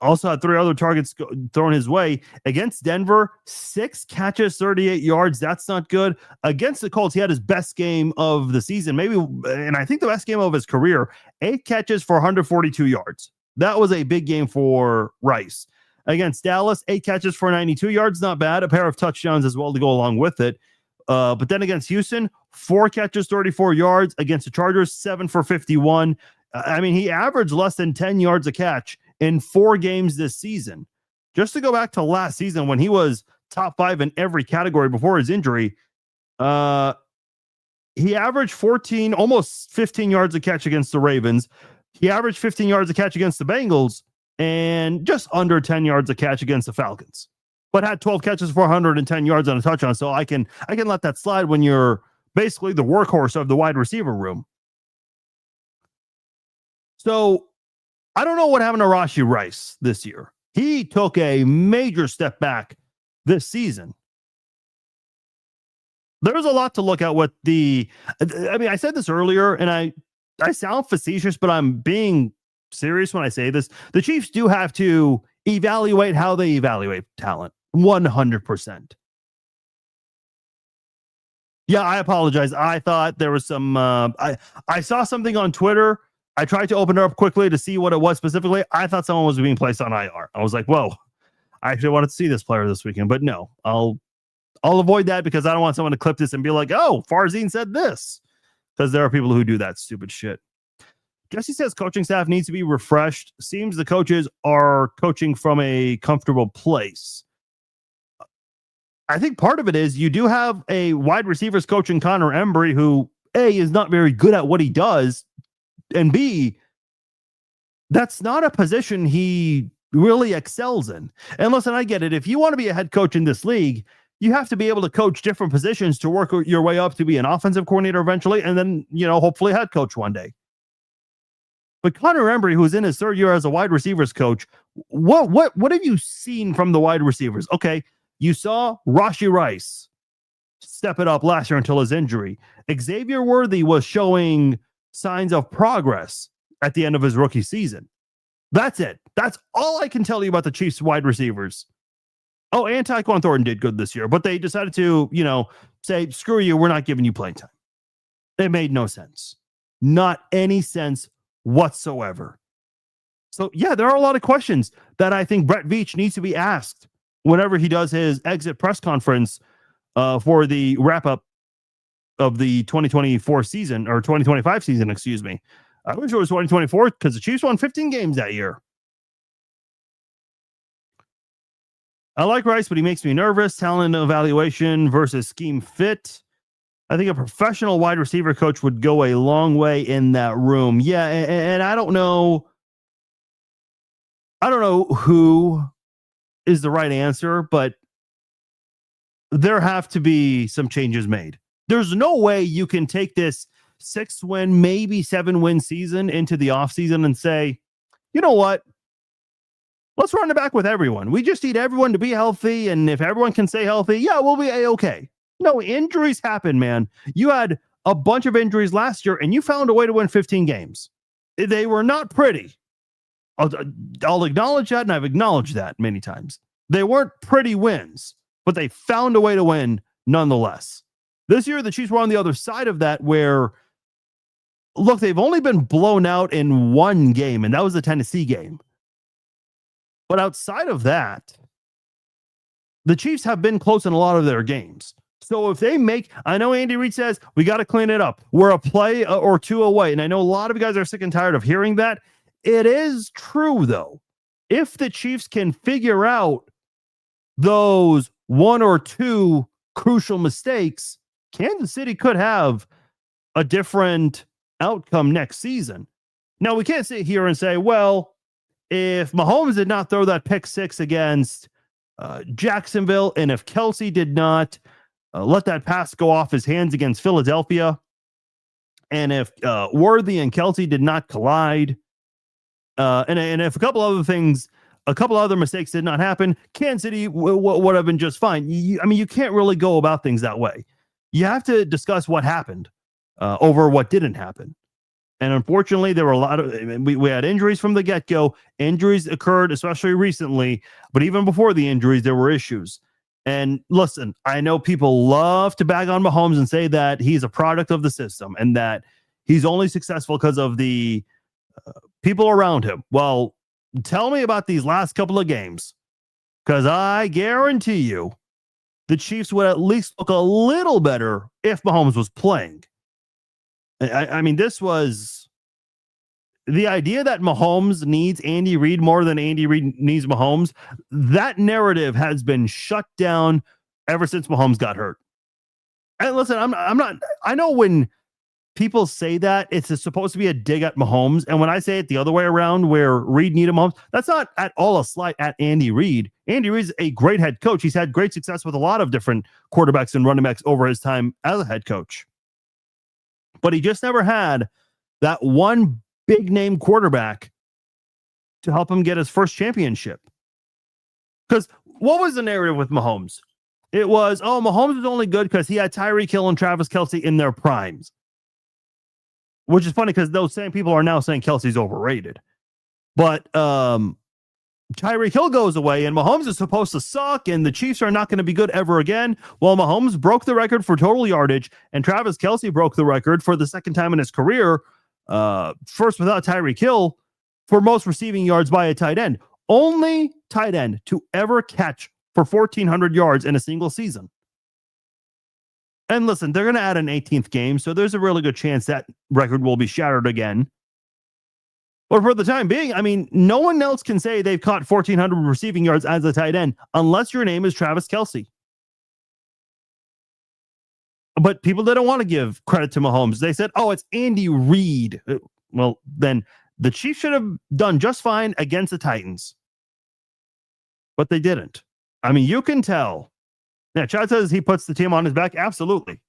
[SPEAKER 1] also had 3 other targets thrown his way. Against Denver, 6 catches, 38 yards. That's not good. Against the Colts, he had his best game of the season, maybe, and I think the best game of his career. 8 catches for 142 yards. That was a big game for Rice. Against Dallas, 8 catches for 92 yards. Not bad. A pair of touchdowns as well to go along with it. But then against Houston, 4 catches, 34 yards. Against the Chargers, 7 for 51. I mean, he averaged less than 10 yards a catch in 4 games this season. Just to go back to last season when he was top 5 in every category before his injury, he averaged 14, almost 15 yards a catch against the Ravens. He averaged 15 yards a catch against the Bengals and just under 10 yards a catch against the Falcons, but had 12 catches for 110 yards on a touchdown. So I can let that slide when you're basically the workhorse of the wide receiver room. So I don't know what happened to Rashee Rice this year. He took a major step back this season. There's a lot to look at with I said this earlier, and I sound facetious, but I'm being serious when I say this. The Chiefs do have to evaluate how they evaluate talent 100%. Yeah, I apologize. I thought there was some, I saw something on Twitter. I tried to open it up quickly to see what it was specifically. I thought someone was being placed on IR. I was like, whoa, I actually wanted to see this player this weekend, but no, I'll avoid that because I don't want someone to clip this and be like, oh, Farzine said this, because there are people who do that stupid shit. Jesse says coaching staff needs to be refreshed. Seems the coaches are coaching from a comfortable place. I think part of it is you do have a wide receivers coach in Connor Embry who, A, is not very good at what he does, and B, that's not a position he really excels in. And listen, I get it. If you want to be a head coach in this league, you have to be able to coach different positions to work your way up to be an offensive coordinator eventually, and then, hopefully head coach one day. But Connor Embry, who's in his third year as a wide receivers coach, what have you seen from the wide receivers? Okay, you saw Rashee Rice step it up last year until his injury. Xavier Worthy was showing signs of progress at the end of his rookie season. That's it. That's all I can tell you about the Chiefs wide receivers. Oh, and Tyquan Thornton did good this year, but they decided to, say, screw you, we're not giving you playing time. It made no sense. Not any sense whatsoever. So, yeah, there are a lot of questions that I think Brett Veach needs to be asked whenever he does his exit press conference for the wrap-up of the 2024 season, or 2025 season, excuse me. I wish it was 2024 because the Chiefs won 15 games that year. I like Rice, but he makes me nervous. Talent evaluation versus scheme fit. I think a professional wide receiver coach would go a long way in that room. Yeah, and I don't know who is the right answer, but there have to be some changes made. There's no way you can take this 6-win, maybe 7-win season into the offseason and say, you know what? Let's run it back with everyone. We just need everyone to be healthy, and if everyone can stay healthy, yeah, we'll be A-okay. No, injuries happen, man. You had a bunch of injuries last year, and you found a way to win 15 games. They were not pretty. I'll acknowledge that, and I've acknowledged that many times. They weren't pretty wins, but they found a way to win nonetheless. This year, the Chiefs were on the other side of that where, look, they've only been blown out in one game, and that was the Tennessee game. But outside of that, the Chiefs have been close in a lot of their games. So if they I know Andy Reid says, we got to clean it up. We're a play or two away. And I know a lot of you guys are sick and tired of hearing that. It is true, though. If the Chiefs can figure out those one or two crucial mistakes, Kansas City could have a different outcome next season. Now, we can't sit here and say, well, if Mahomes did not throw that pick six against Jacksonville, and if Kelce did not let that pass go off his hands against Philadelphia, and if Worthy and Kelce did not collide, and if a couple other mistakes did not happen, Kansas City would have been just fine. You can't really go about things that way. You have to discuss what happened over what didn't happen. And unfortunately, there were a lot of, we had injuries from the get-go. Injuries occurred, especially recently, but even before the injuries, there were issues. And listen, I know people love to bag on Mahomes and say that he's a product of the system and that he's only successful because of the people around him. Well, tell me about these last couple of games, because I guarantee you the Chiefs would at least look a little better if Mahomes was playing. I mean, this was the idea that Mahomes needs Andy Reid more than Andy Reid needs Mahomes. That narrative has been shut down ever since Mahomes got hurt. And listen, I'm not, I know when people say that, it's supposed to be a dig at Mahomes. And when I say it the other way around, where Reid needed Mahomes, that's not at all a slight at Andy Reid. Andy Reid's a great head coach. He's had great success with a lot of different quarterbacks and running backs over his time as a head coach. But he just never had that one big name quarterback to help him get his first championship. Because what was the narrative with Mahomes? It was, oh, Mahomes is only good because he had Tyreek Hill and Travis Kelce in their primes. Which is funny because those same people are now saying Kelce's overrated. But Tyreek Hill goes away and Mahomes is supposed to suck and the Chiefs are not going to be good ever again. Well, Mahomes broke the record for total yardage and Travis Kelce broke the record for the second time in his career, first without Tyreek Hill, for most receiving yards by a tight end. Only tight end to ever catch for 1,400 yards in a single season. And listen, they're going to add an 18th game, so there's a really good chance that record will be shattered again. But for the time being, I mean, no one else can say they've caught 1,400 receiving yards as a tight end unless your name is Travis Kelce. But people didn't want to give credit to Mahomes. They said, oh, it's Andy Reid. Well, then the Chiefs should have done just fine against the Titans. But they didn't. I mean, you can tell. Yeah, Chad says he puts the team on his back. Absolutely.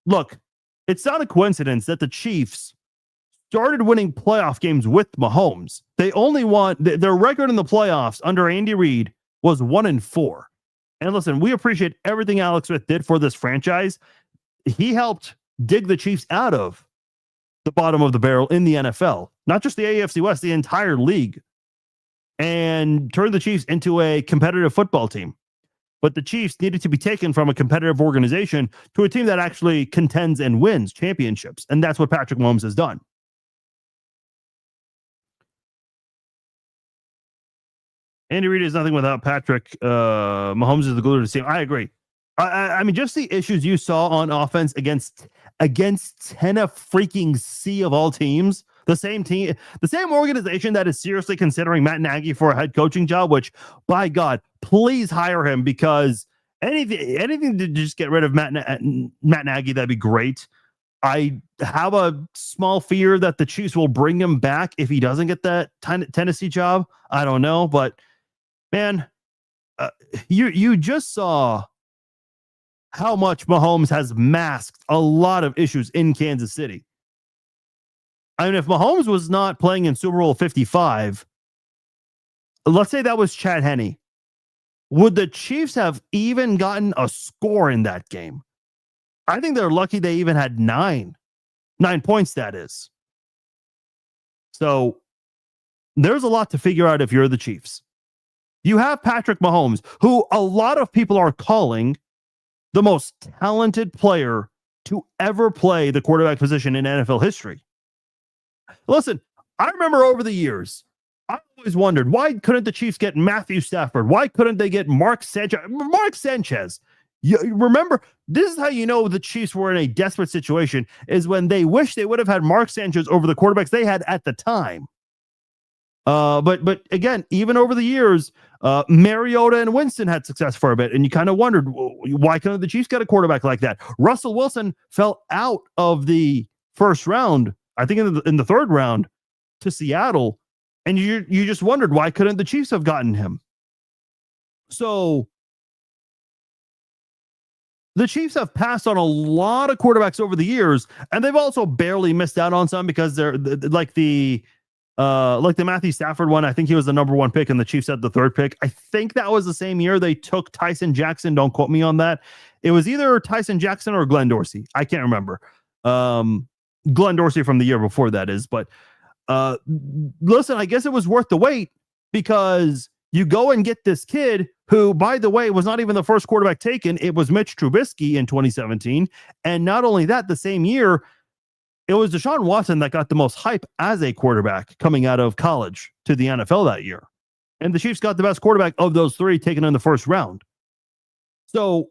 [SPEAKER 1] Look, it's not a coincidence that the Chiefs started winning playoff games with Mahomes. They only won their record in the playoffs under Andy Reid was 1-4. And listen, we appreciate everything Alex Smith did for this franchise. He helped dig the Chiefs out of the bottom of the barrel in the NFL, not just the AFC West, the entire league, and turned the Chiefs into a competitive football team. But the Chiefs needed to be taken from a competitive organization to a team that actually contends and wins championships. And that's what Patrick Mahomes has done. Andy Reid is nothing without Patrick. Mahomes is the glue to the team. I agree. I mean, just the issues you saw on offense against 10 a freaking sea of all teams. The same team, the same organization that is seriously considering Matt Nagy for a head coaching job, which, by God, please hire him, because anything to just get rid of Matt Nagy, that'd be great. I have a small fear that the Chiefs will bring him back if he doesn't get that Tennessee job. I don't know, but man, you just saw how much Mahomes has masked a lot of issues in Kansas City. I mean, if Mahomes was not playing in Super Bowl 55, let's say that was Chad Henne, would the Chiefs have even gotten a score in that game? I think they're lucky they even had 9 points, that is. So there's a lot to figure out if you're the Chiefs. You have Patrick Mahomes, who a lot of people are calling the most talented player to ever play the quarterback position in NFL history. Listen, I remember over the years, I always wondered, why couldn't the Chiefs get Matthew Stafford? Why couldn't they get Mark Sanchez? Mark Sanchez. You remember, this is how you know the Chiefs were in a desperate situation, is when they wish they would have had Mark Sanchez over the quarterbacks they had at the time. But again, even over the years, Mariota and Winston had success for a bit, and you kind of wondered, why couldn't the Chiefs get a quarterback like that? Russell Wilson fell out of the first round, I think in the third round, to Seattle, and you just wondered, why couldn't the Chiefs have gotten him? So the Chiefs have passed on a lot of quarterbacks over the years, and they've also barely missed out on some because they're like the Matthew Stafford one. I think he was the number 1 pick and the Chiefs had the 3rd pick. I think that was the same year they took Tyson Jackson. Don't quote me on that. It was either Tyson Jackson or Glenn Dorsey. I can't remember. Glenn Dorsey from the year before, that is. But listen, I guess it was worth the wait, because you go and get this kid who, by the way, was not even the first quarterback taken. It was Mitch Trubisky in 2017. And not only that, the same year, it was Deshaun Watson that got the most hype as a quarterback coming out of college to the NFL that year. And the Chiefs got the best quarterback of those 3 taken in the first round. So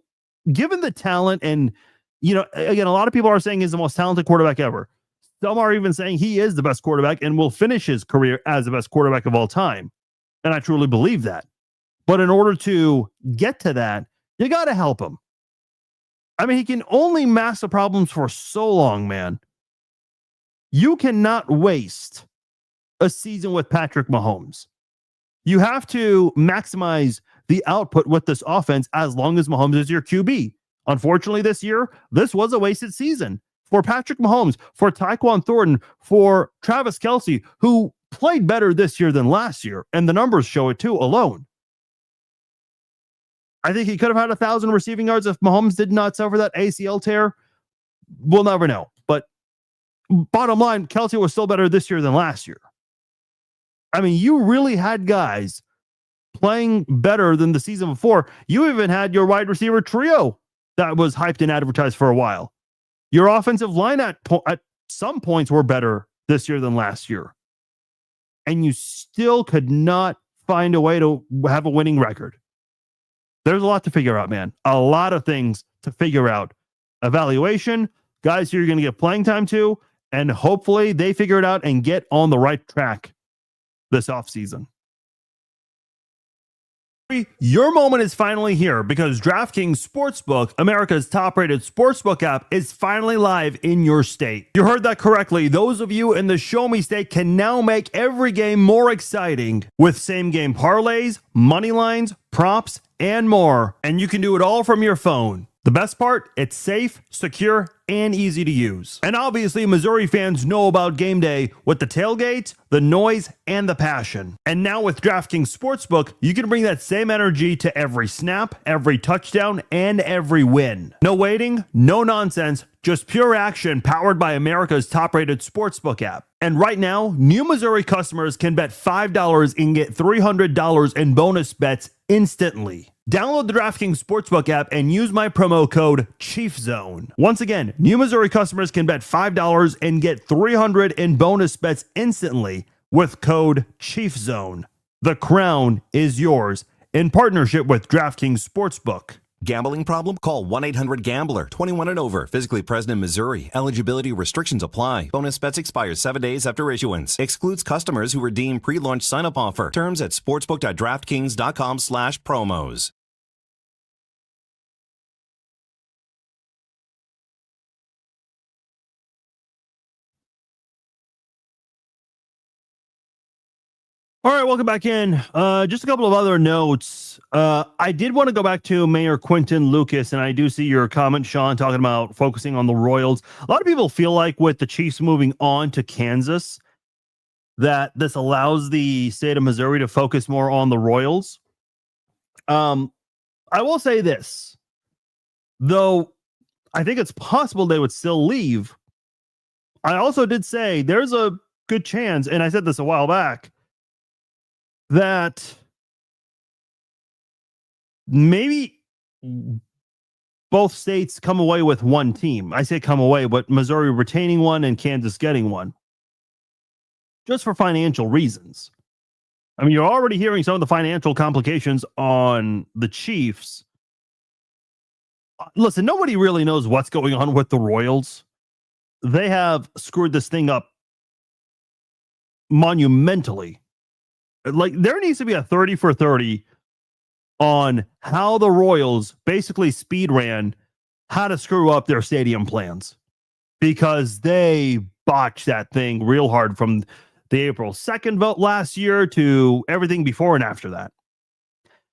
[SPEAKER 1] given the talent, and, you know, again, a lot of people are saying he's the most talented quarterback ever. Some are even saying he is the best quarterback and will finish his career as the best quarterback of all time. And I truly believe that. But in order to get to that, you got to help him. I mean, he can only mask the problems for so long, man. You cannot waste a season with Patrick Mahomes. You have to maximize the output with this offense as long as Mahomes is your QB. Unfortunately, this year, this was a wasted season. for Patrick Mahomes, for Tyquan Thornton, for Travis Kelce, who played better this year than last year, and the numbers show it too alone. I think he could have had 1,000 receiving yards if Mahomes did not suffer that ACL tear. We'll never know. But bottom line, Kelce was still better this year than last year. I mean, you really had guys playing better than the season before. You even had your wide receiver trio that was hyped and advertised for a while. Your offensive line at some points were better this year than last year. And you still could not find a way to have a winning record. There's a lot to figure out, man. A lot of things to figure out. Evaluation, guys who you're going to get playing time to, and hopefully they figure it out and get on the right track this offseason. Your moment is finally here because DraftKings Sportsbook, America's top-rated sportsbook app, is finally live in your state. You heard that correctly. Those of you in the Show Me State can now make every game more exciting with same-game parlays, money lines, props, and more. And you can do it all from your phone. The best part, it's safe, secure, and easy to use. And obviously, Missouri fans know about game day with the tailgate, the noise, and the passion. And now with DraftKings Sportsbook, you can bring that same energy to every snap, every touchdown, and every win. No waiting, no nonsense, just pure action powered by America's top-rated sportsbook app. And right now, new Missouri customers can bet $5 and get $300 in bonus bets instantly. Download the DraftKings Sportsbook app and use my promo code ChiefZone. Once again, new Missouri customers can bet $5 and get $300 in bonus bets instantly with code ChiefZone. The crown is yours in partnership with DraftKings Sportsbook.
[SPEAKER 2] Gambling problem? Call 1-800-GAMBLER. 21 and over. Physically present in Missouri. Eligibility restrictions apply. Bonus bets expire 7 days after issuance. Excludes customers who redeem pre-launch sign-up offer. Terms at sportsbook.draftkings.com/promos.
[SPEAKER 1] All right, welcome back in. Just a couple of other notes. I did want to go back to Mayor Quinton Lucas, and I do see your comment, Sean, talking about focusing on the Royals. A lot of people feel like with the Chiefs moving on to Kansas, that this allows the state of Missouri to focus more on the Royals. I will say this, though I think it's possible they would still leave. I also did say there's a good chance, and I said this a while back, that maybe both states come away with one team. I say come away, but Missouri retaining one and Kansas getting one. Just for financial reasons. I mean, you're already hearing some of the financial complications on the Chiefs. Listen, nobody really knows what's going on with the Royals. They have screwed this thing up monumentally. Like, there needs to be a 30 for 30 on how the Royals basically speed ran how to screw up their stadium plans, because they botched that thing real hard from the April 2nd vote last year to everything before and after that.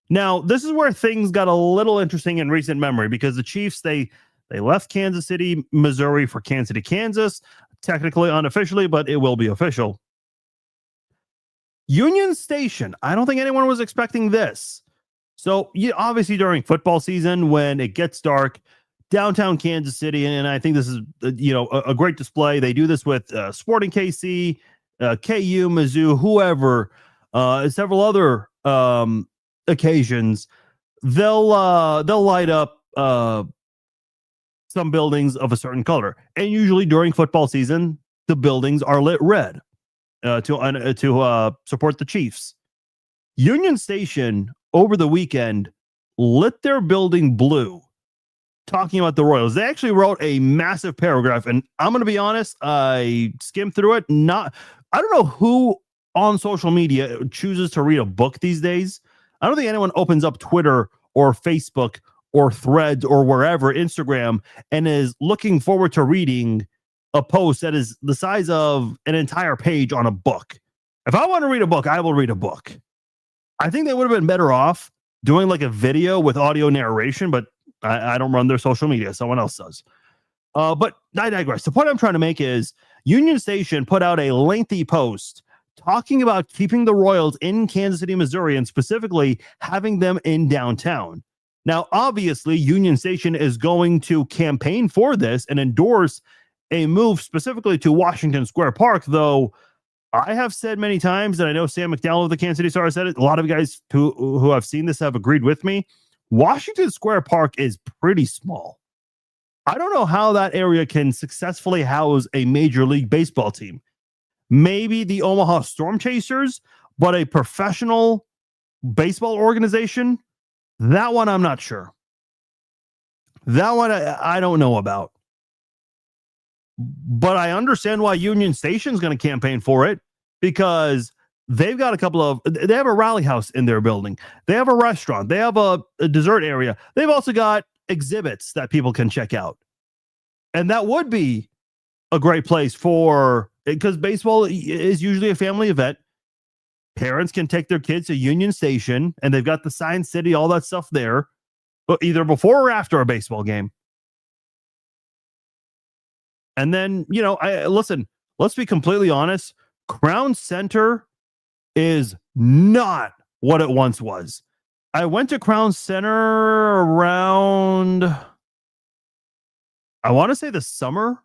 [SPEAKER 1] Now, this is where things got a little interesting in recent memory, because the Chiefs, they left Kansas City, Missouri for Kansas City, Kansas, technically unofficially, but it will be official. Union Station. I don't think anyone was expecting this. So, obviously during football season, when it gets dark, downtown Kansas City, and I think this is a great display. They do this with Sporting KC, KU, Mizzou, whoever, several other occasions. They'll light up some buildings of a certain color, and usually during football season, the buildings are lit red. To support the Chiefs. Union Station over the weekend lit their building blue, talking about the Royals. They actually wrote a massive paragraph, and I'm going to be honest, I skimmed through it. I don't know who on social media chooses to read a book these days. I don't think anyone opens up Twitter or Facebook or Threads or wherever, Instagram, and is looking forward to reading a post that is the size of an entire page on a book. If I want to read a book, I will read a book. I think they would have been better off doing like a video with audio narration, but I don't run their social media. Someone else does. But I digress. The point I'm trying to make is Union Station put out a lengthy post talking about keeping the Royals in Kansas City, Missouri, and specifically having them in downtown. Now, obviously, Union Station is going to campaign for this and endorse a move specifically to Washington Square Park, though I have said many times, and I know Sam McDowell of the Kansas City Star said it, a lot of guys who have seen this have agreed with me. Washington Square Park is pretty small. I don't know how that area can successfully house a Major League Baseball team. Maybe the Omaha Storm Chasers, but a professional baseball organization, that one I'm not sure. That one I don't know about. But I understand why Union Station is going to campaign for it, because they've got they have a rally house in their building. They have a restaurant. They have a dessert area. They've also got exhibits that people can check out. And that would be a great place because baseball is usually a family event. Parents can take their kids to Union Station, and they've got the Science City, all that stuff there, but either before or after a baseball game. And then, listen, let's be completely honest. Crown Center is not what it once was. I went to Crown Center around, I want to say the summer,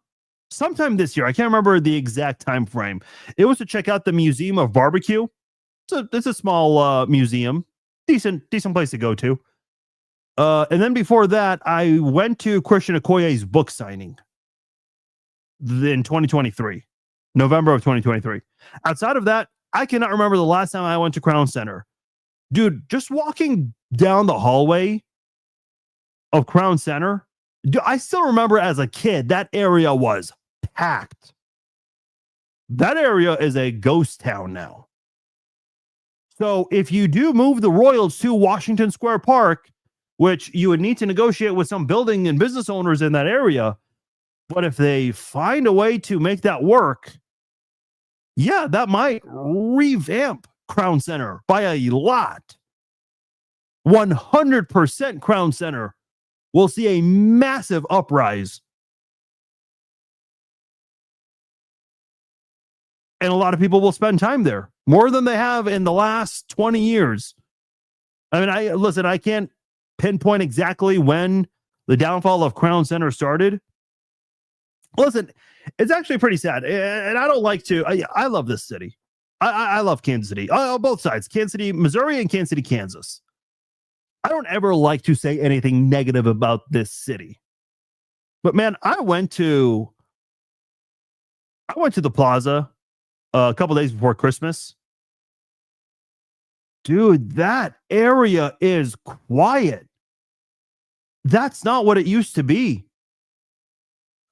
[SPEAKER 1] sometime this year. I can't remember the exact time frame. It was to check out the Museum of Barbecue. It's a small museum, decent place to go to. And then before that, I went to Christian Okoye's book signing in 2023, November of 2023. Outside of that, I cannot remember the last time I went to Crown Center. Dude, just walking down the hallway of Crown Center, I still remember as a kid, that area was packed. That area is a ghost town now. So if you do move the Royals to Washington Square Park, which you would need to negotiate with some building and business owners in that area, but if they find a way to make that work, yeah, that might revamp Crown Center by a lot. 100% Crown Center will see a massive uprise. And a lot of people will spend time there, more than they have in the last 20 years. I mean, I can't pinpoint exactly when the downfall of Crown Center started. Listen, it's actually pretty sad. And I don't like to, I love this city. I love Kansas City. Both sides, Kansas City, Missouri, and Kansas City, Kansas. I don't ever like to say anything negative about this city. But man, I went to the plaza a couple days before Christmas. Dude, that area is quiet. That's not what it used to be.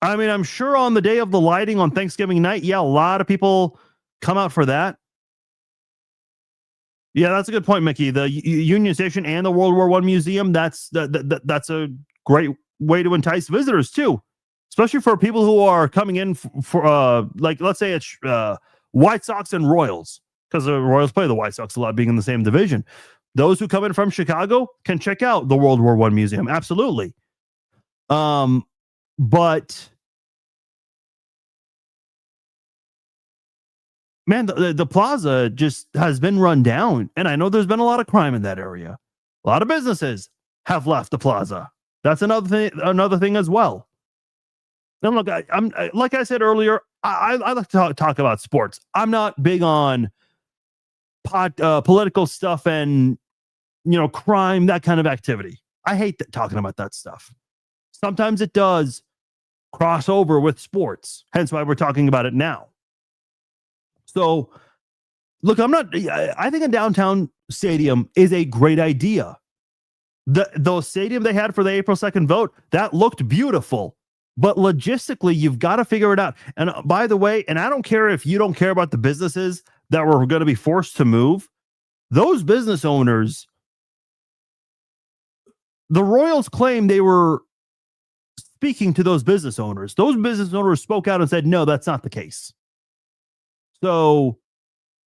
[SPEAKER 1] I mean, I'm sure on the day of the lighting on Thanksgiving night, yeah, a lot of people come out for that. Yeah, that's a good point, Mickey. The Union Station and the World War I Museum, that's a great way to entice visitors too, especially for people who are coming in for like, let's say it's White Sox and Royals, because the Royals play the White Sox a lot, being in the same division. Those who come in from Chicago can check out the World War I Museum. Absolutely. But man, the plaza just has been run down. And I know there's been a lot of crime in that area. A lot of businesses have left the plaza. That's another thing as well. And look, I'm like I said earlier, I like to talk about sports. I'm not big on political stuff and, crime, that kind of activity. I hate talking about that stuff. Sometimes it does cross over with sports, hence why we're talking about it now. So, look, I think a downtown stadium is a great idea. The stadium they had for the April 2nd vote, that looked beautiful. But logistically, you've got to figure it out. And by the way, and I don't care if you don't care about the businesses that were going to be forced to move, those business owners, the Royals claim they were speaking to those business owners. Those business owners spoke out and said, no, that's not the case. So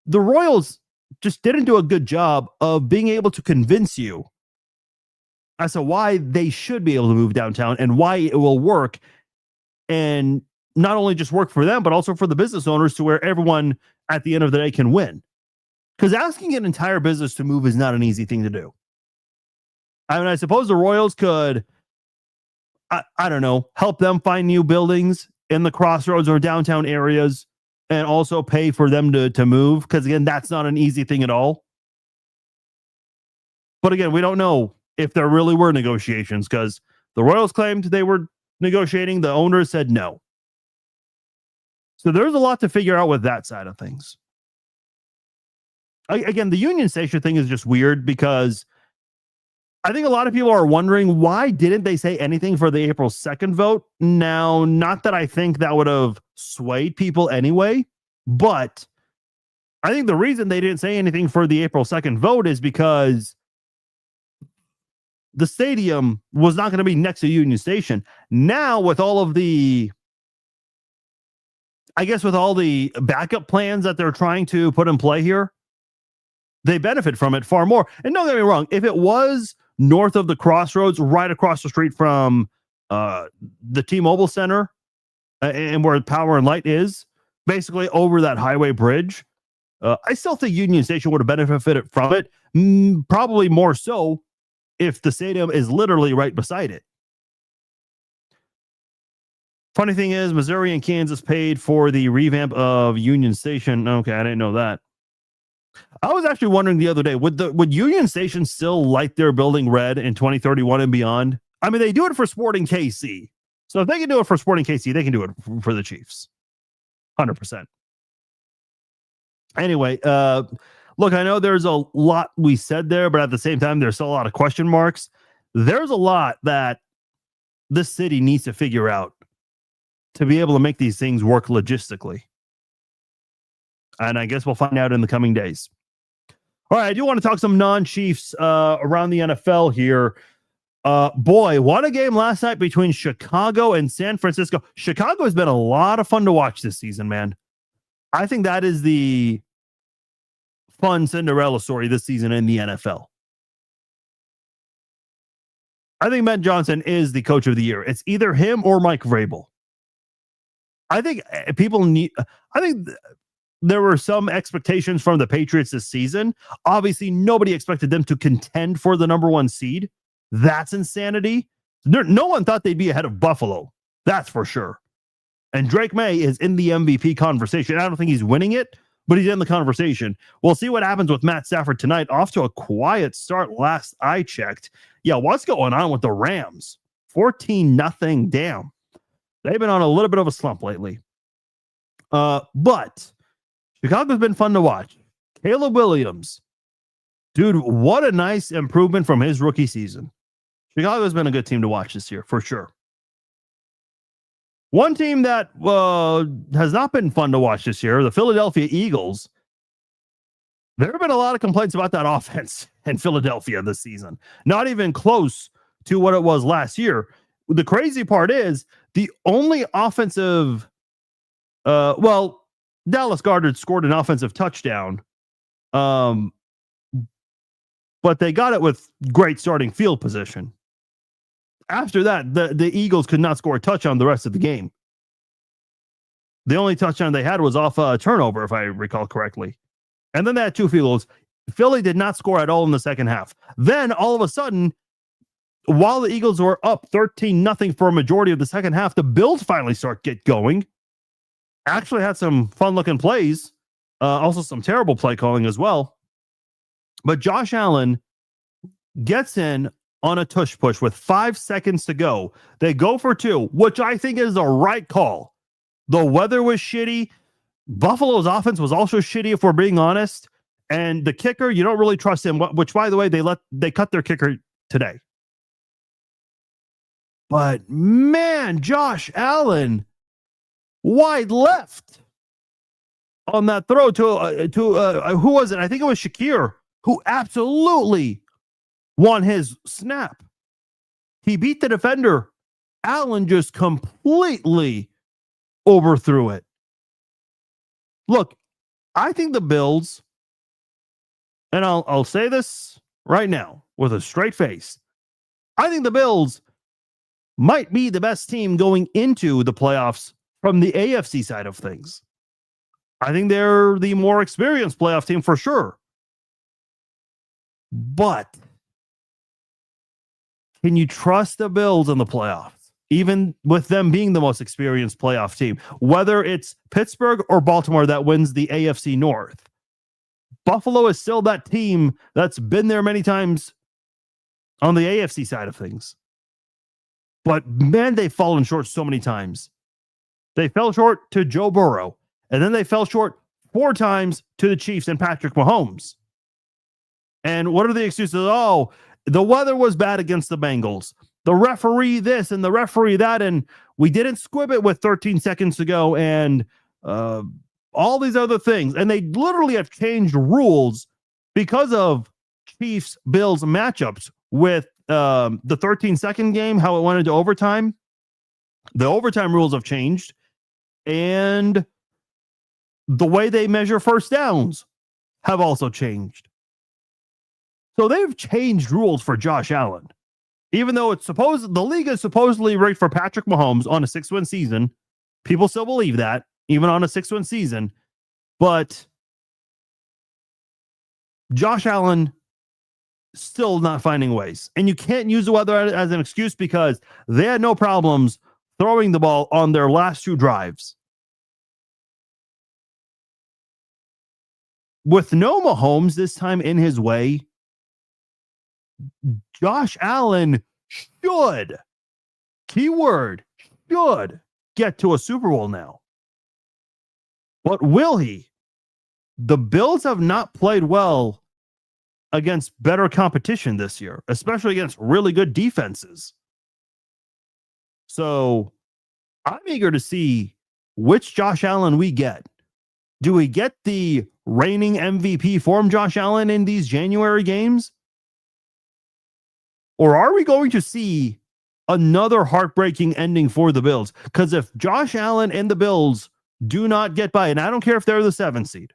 [SPEAKER 1] the Royals just didn't do a good job of being able to convince you as to why they should be able to move downtown and why it will work and not only just work for them, but also for the business owners to where everyone at the end of the day can win. Because asking an entire business to move is not an easy thing to do. I mean, I suppose the Royals could, I don't know, help them find new buildings in the crossroads or downtown areas and also pay for them to move. Because again, that's not an easy thing at all. But again, we don't know if there really were negotiations because the Royals claimed they were negotiating. The owners said no. So there's a lot to figure out with that side of things. Again, the Union Station thing is just weird because I think a lot of people are wondering why didn't they say anything for the April 2nd vote? Now, not that I think that would have swayed people anyway, but I think the reason they didn't say anything for the April 2nd vote is because the stadium was not going to be next to Union Station. Now, with all of the, I guess with all the backup plans that they're trying to put in play here, they benefit from it far more. And don't get me wrong, if it was north of the crossroads, right across the street from the T-Mobile Center and where Power and Light is, basically over that highway bridge, I still think Union Station would have benefited from it, probably more so if the stadium is literally right beside it. Funny thing is, Missouri and Kansas paid for the revamp of Union Station. Okay, I didn't know that. I was actually wondering the other day, would Union Station still light their building red in 2031 and beyond? I mean, they do it for Sporting KC. So if they can do it for Sporting KC, they can do it for the Chiefs. 100%. Anyway, look, I know there's a lot we said there, but at the same time, there's still a lot of question marks. There's a lot that this city needs to figure out to be able to make these things work logistically. And I guess we'll find out in the coming days. All right, I do want to talk some non-Chiefs around the NFL here. Boy, what a game last night between Chicago and San Francisco. Chicago has been a lot of fun to watch this season, man. I think that is the fun Cinderella story this season in the NFL. I think Matt Johnson is the coach of the year. It's either him or Mike Vrabel. I think there were some expectations from the Patriots this season. Obviously, nobody expected them to contend for the number one seed. That's insanity. No one thought they'd be ahead of Buffalo. That's for sure. And Drake May is in the MVP conversation. I don't think he's winning it, but he's in the conversation. We'll see what happens with Matt Stafford tonight. Off to a quiet start last I checked. Yeah, what's going on with the Rams? 14-0 down. They've been on a little bit of a slump lately. But Chicago's been fun to watch. Caleb Williams. Dude, what a nice improvement from his rookie season. Chicago's been a good team to watch this year, for sure. One team that has not been fun to watch this year, the Philadelphia Eagles. There have been a lot of complaints about that offense in Philadelphia this season. Not even close to what it was last year. The crazy part is the only offensive, Dallas Goedert scored an offensive touchdown, but they got it with great starting field position. After that, the Eagles could not score a touchdown the rest of the game. The only touchdown they had was off a turnover, if I recall correctly. And then they had 2 field goals. Philly did not score at all in the second half. Then, all of a sudden, while the Eagles were up 13-0 for a majority of the second half, the Bills finally get going. Actually had some fun-looking plays. Also some terrible play calling as well. But Josh Allen gets in on a tush push with 5 seconds to go. They go for 2, which I think is the right call. The weather was shitty. Buffalo's offense was also shitty, if we're being honest. And the kicker, you don't really trust him, which, by the way, they cut their kicker today. But, man, Josh Allen, wide left on that throw to who was it? I think it was Shakir, who absolutely won his snap. He beat the defender. Allen just completely overthrew it. Look, I think the Bills, and I'll say this right now with a straight face, I think the Bills might be the best team going into the playoffs from the AFC side of things. I think they're the more experienced playoff team for sure. But can you trust the Bills in the playoffs, even with them being the most experienced playoff team? Whether it's Pittsburgh or Baltimore that wins the AFC North, Buffalo is still that team that's been there many times on the AFC side of things. But man, they've fallen short so many times. They fell short to Joe Burrow, and then they fell short 4 times to the Chiefs and Patrick Mahomes. And what are the excuses? Oh, the weather was bad against the Bengals. The referee this and the referee that, and we didn't squib it with 13 seconds to go, and all these other things. And they literally have changed rules because of Chiefs-Bills matchups with the 13-second game, how it went into overtime. The overtime rules have changed, and the way they measure first downs have also changed. So they've changed rules for Josh Allen. Even though the league is supposedly rigged for Patrick Mahomes on a 6-win season, people still believe that, even on a 6-win season. But Josh Allen still not finding ways. And you can't use the weather as an excuse because they had no problems throwing the ball on their last 2 drives. With no Mahomes this time in his way, Josh Allen should, keyword, should get to a Super Bowl now. But will he? The Bills have not played well against better competition this year, especially against really good defenses. So I'm eager to see which Josh Allen we get. Do we get the reigning MVP form Josh Allen in these January games? Or are we going to see another heartbreaking ending for the Bills? Because if Josh Allen and the Bills do not get by, and I don't care if they're the 7th seed,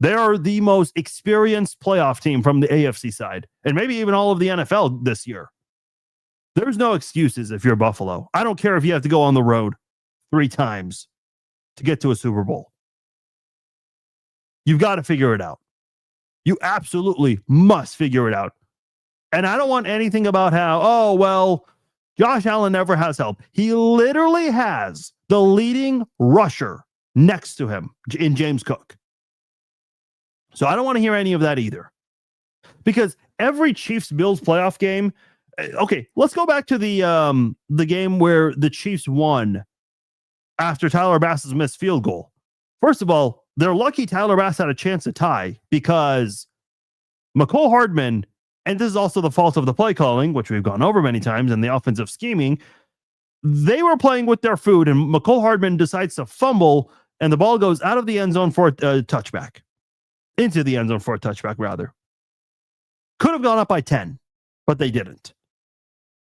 [SPEAKER 1] they are the most experienced playoff team from the AFC side, and maybe even all of the NFL this year. There's no excuses if you're Buffalo. I don't care if you have to go on the road 3 times to get to a Super Bowl. You've got to figure it out. You absolutely must figure it out. And I don't want anything about how, oh, well, Josh Allen never has help. He literally has the leading rusher next to him in James Cook. So I don't want to hear any of that either. Because every Chiefs-Bills playoff game, okay, let's go back to the game where the Chiefs won after Tyler Bass's missed field goal. First of all, they're lucky Tyler Bass had a chance to tie because Mecole Hardman, and this is also the fault of the play calling, which we've gone over many times, and the offensive scheming, they were playing with their food, and Mecole Hardman decides to fumble, and the ball goes out of the end zone for a touchback. Into the end zone for a touchback, rather. Could have gone up by 10, but they didn't.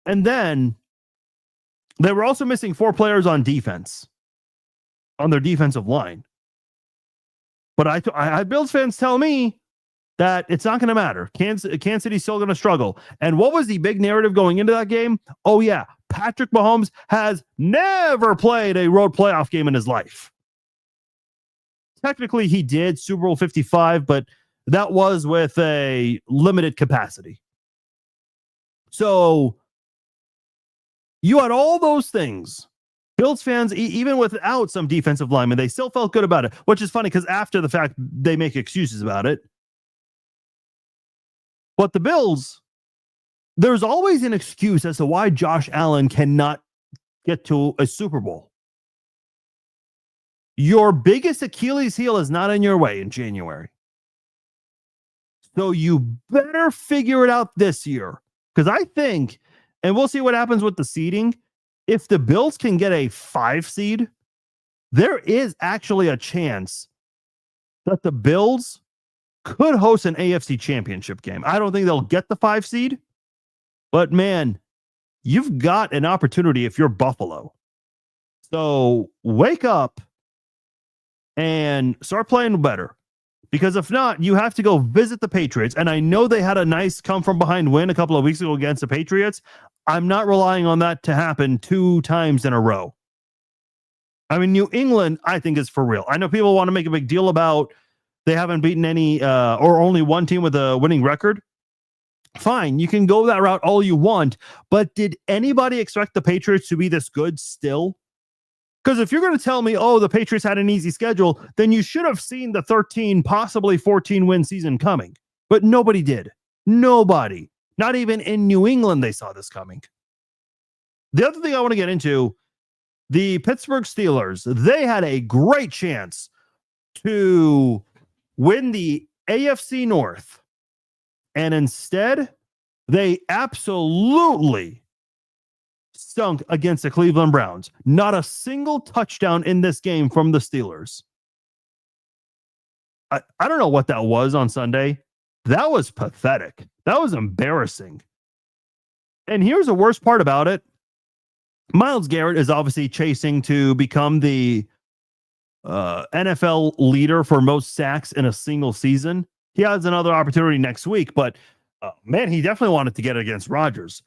[SPEAKER 1] And then they were also missing 4 players on defense, on their defensive line. But I had Bills fans tell me that it's not going to matter. Kansas City's still going to struggle. And what was the big narrative going into that game? Oh, yeah. Patrick Mahomes has never played a road playoff game in his life. Technically, he did Super Bowl 55, but that was with a limited capacity. So you had all those things. Bills fans, even without some defensive linemen, they still felt good about it, which is funny because after the fact, they make excuses about it. But the Bills, there's always an excuse as to why Josh Allen cannot get to a Super Bowl. Your biggest Achilles heel is not in your way in January. So you better figure it out this year. Because I think, and we'll see what happens with the seeding, if the Bills can get a 5 seed, there is actually a chance that the Bills could host an AFC championship game. I don't think they'll get the 5 seed, but man, you've got an opportunity if you're Buffalo. So wake up and start playing better. Because if not, you have to go visit the Patriots. And I know they had a nice come from behind win a couple of weeks ago against the Patriots. I'm not relying on that to happen 2 times in a row. I mean, New England, I think, is for real. I know people want to make a big deal about they haven't beaten any or only one team with a winning record. Fine, you can go that route all you want, but did anybody expect the Patriots to be this good still? Because if you're going to tell me, oh, the Patriots had an easy schedule, then you should have seen the 13, possibly 14 win season coming. But nobody did. Nobody. Not even in New England they saw this coming. The other thing I want to get into, the Pittsburgh Steelers, they had a great chance to win the AFC North. And instead, they absolutely stunk against the Cleveland Browns. Not a single touchdown in this game from the Steelers. I don't know what that was on Sunday. That was pathetic. That was embarrassing. And here's the worst part about it. Myles Garrett is obviously chasing to become the NFL leader for most sacks in a single season. He has another opportunity next week, but man, he definitely wanted to get it against Rodgers.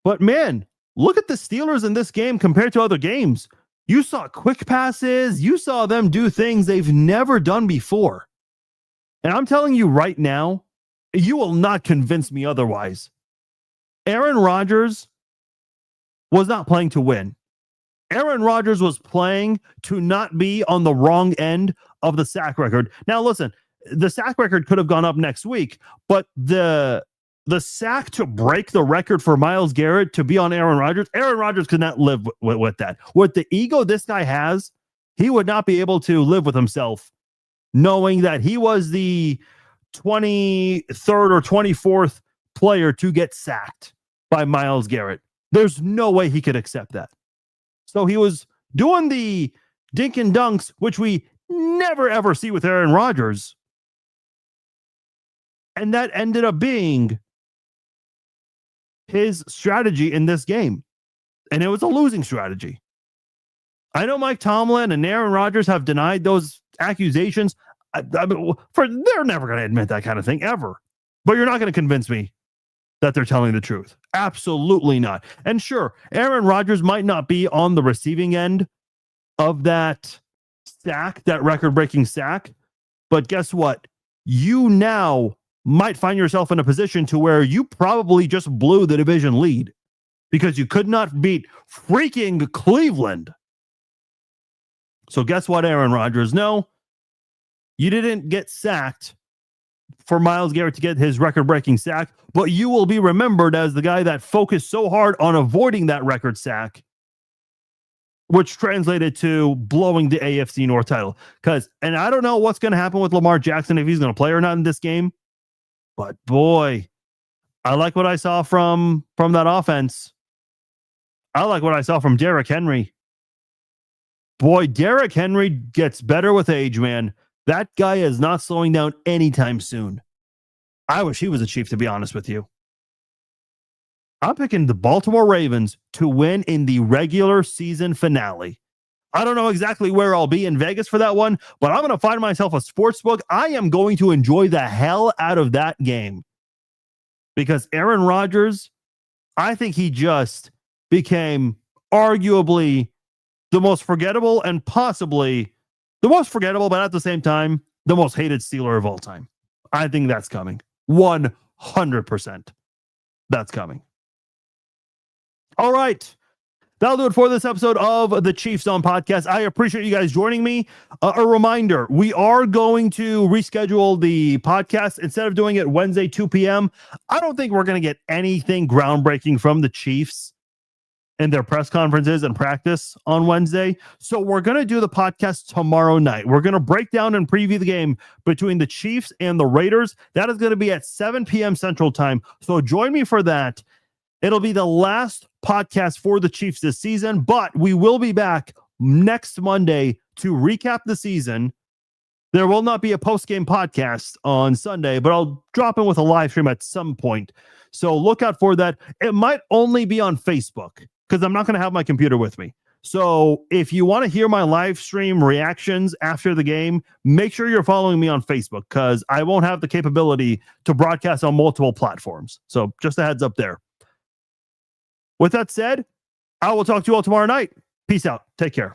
[SPEAKER 1] But man, look at the Steelers in this game compared to other games. You saw quick passes. You saw them do things they've never done before. And I'm telling you right now, you will not convince me otherwise. Aaron Rodgers was not playing to win. Aaron Rodgers was playing to not be on the wrong end of the sack record. Now, listen, the sack record could have gone up next week, but the sack to break the record for Myles Garrett to be on Aaron Rodgers could not live with that. With the ego this guy has, he would not be able to live with himself knowing that he was the 23rd or 24th player to get sacked by Myles Garrett. There's no way he could accept that. So he was doing the dink and dunks, which we never ever see with Aaron Rodgers. And that ended up being his strategy in this game. And it was a losing strategy. I know Mike Tomlin and Aaron Rodgers have denied those accusations. They're never going to admit that kind of thing ever. But you're not going to convince me that they're telling the truth. Absolutely not. And sure, Aaron Rodgers might not be on the receiving end of that sack, that record-breaking sack. But guess what? You now might find yourself in a position to where you probably just blew the division lead because you could not beat freaking Cleveland. So guess what, Aaron Rodgers? No, you didn't get sacked for Myles Garrett to get his record-breaking sack, but you will be remembered as the guy that focused so hard on avoiding that record sack, which translated to blowing the AFC North title. And I don't know what's going to happen with Lamar Jackson, if he's going to play or not in this game. But boy, I like what I saw from that offense. I like what I saw from Derrick Henry. Boy, Derrick Henry gets better with age, man. That guy is not slowing down anytime soon. I wish he was a Chief, to be honest with you. I'm picking the Baltimore Ravens to win in the regular season finale. I don't know exactly where I'll be in Vegas for that one, but I'm going to find myself a sports book. I am going to enjoy the hell out of that game because Aaron Rodgers, I think he just became arguably the most forgettable and possibly the most forgettable, but at the same time, the most hated Steeler of all time. I think that's coming. 100%. That's coming. All right. That'll do it for this episode of the Chiefs Zone podcast. I appreciate you guys joining me. A reminder, we are going to reschedule the podcast. Instead of doing it Wednesday, 2 p.m., I don't think we're going to get anything groundbreaking from the Chiefs in their press conferences and practice on Wednesday. So we're going to do the podcast tomorrow night. We're going to break down and preview the game between the Chiefs and the Raiders. That is going to be at 7 p.m. Central Time. So join me for that. It'll be the last podcast for the Chiefs this season, but we will be back next Monday to recap the season. There will not be a post-game podcast on Sunday, but I'll drop in with a live stream at some point. So look out for that. It might only be on Facebook because I'm not going to have my computer with me. So if you want to hear my live stream reactions after the game, make sure you're following me on Facebook because I won't have the capability to broadcast on multiple platforms. So just a heads up there. With that said, I will talk to you all tomorrow night. Peace out. Take care.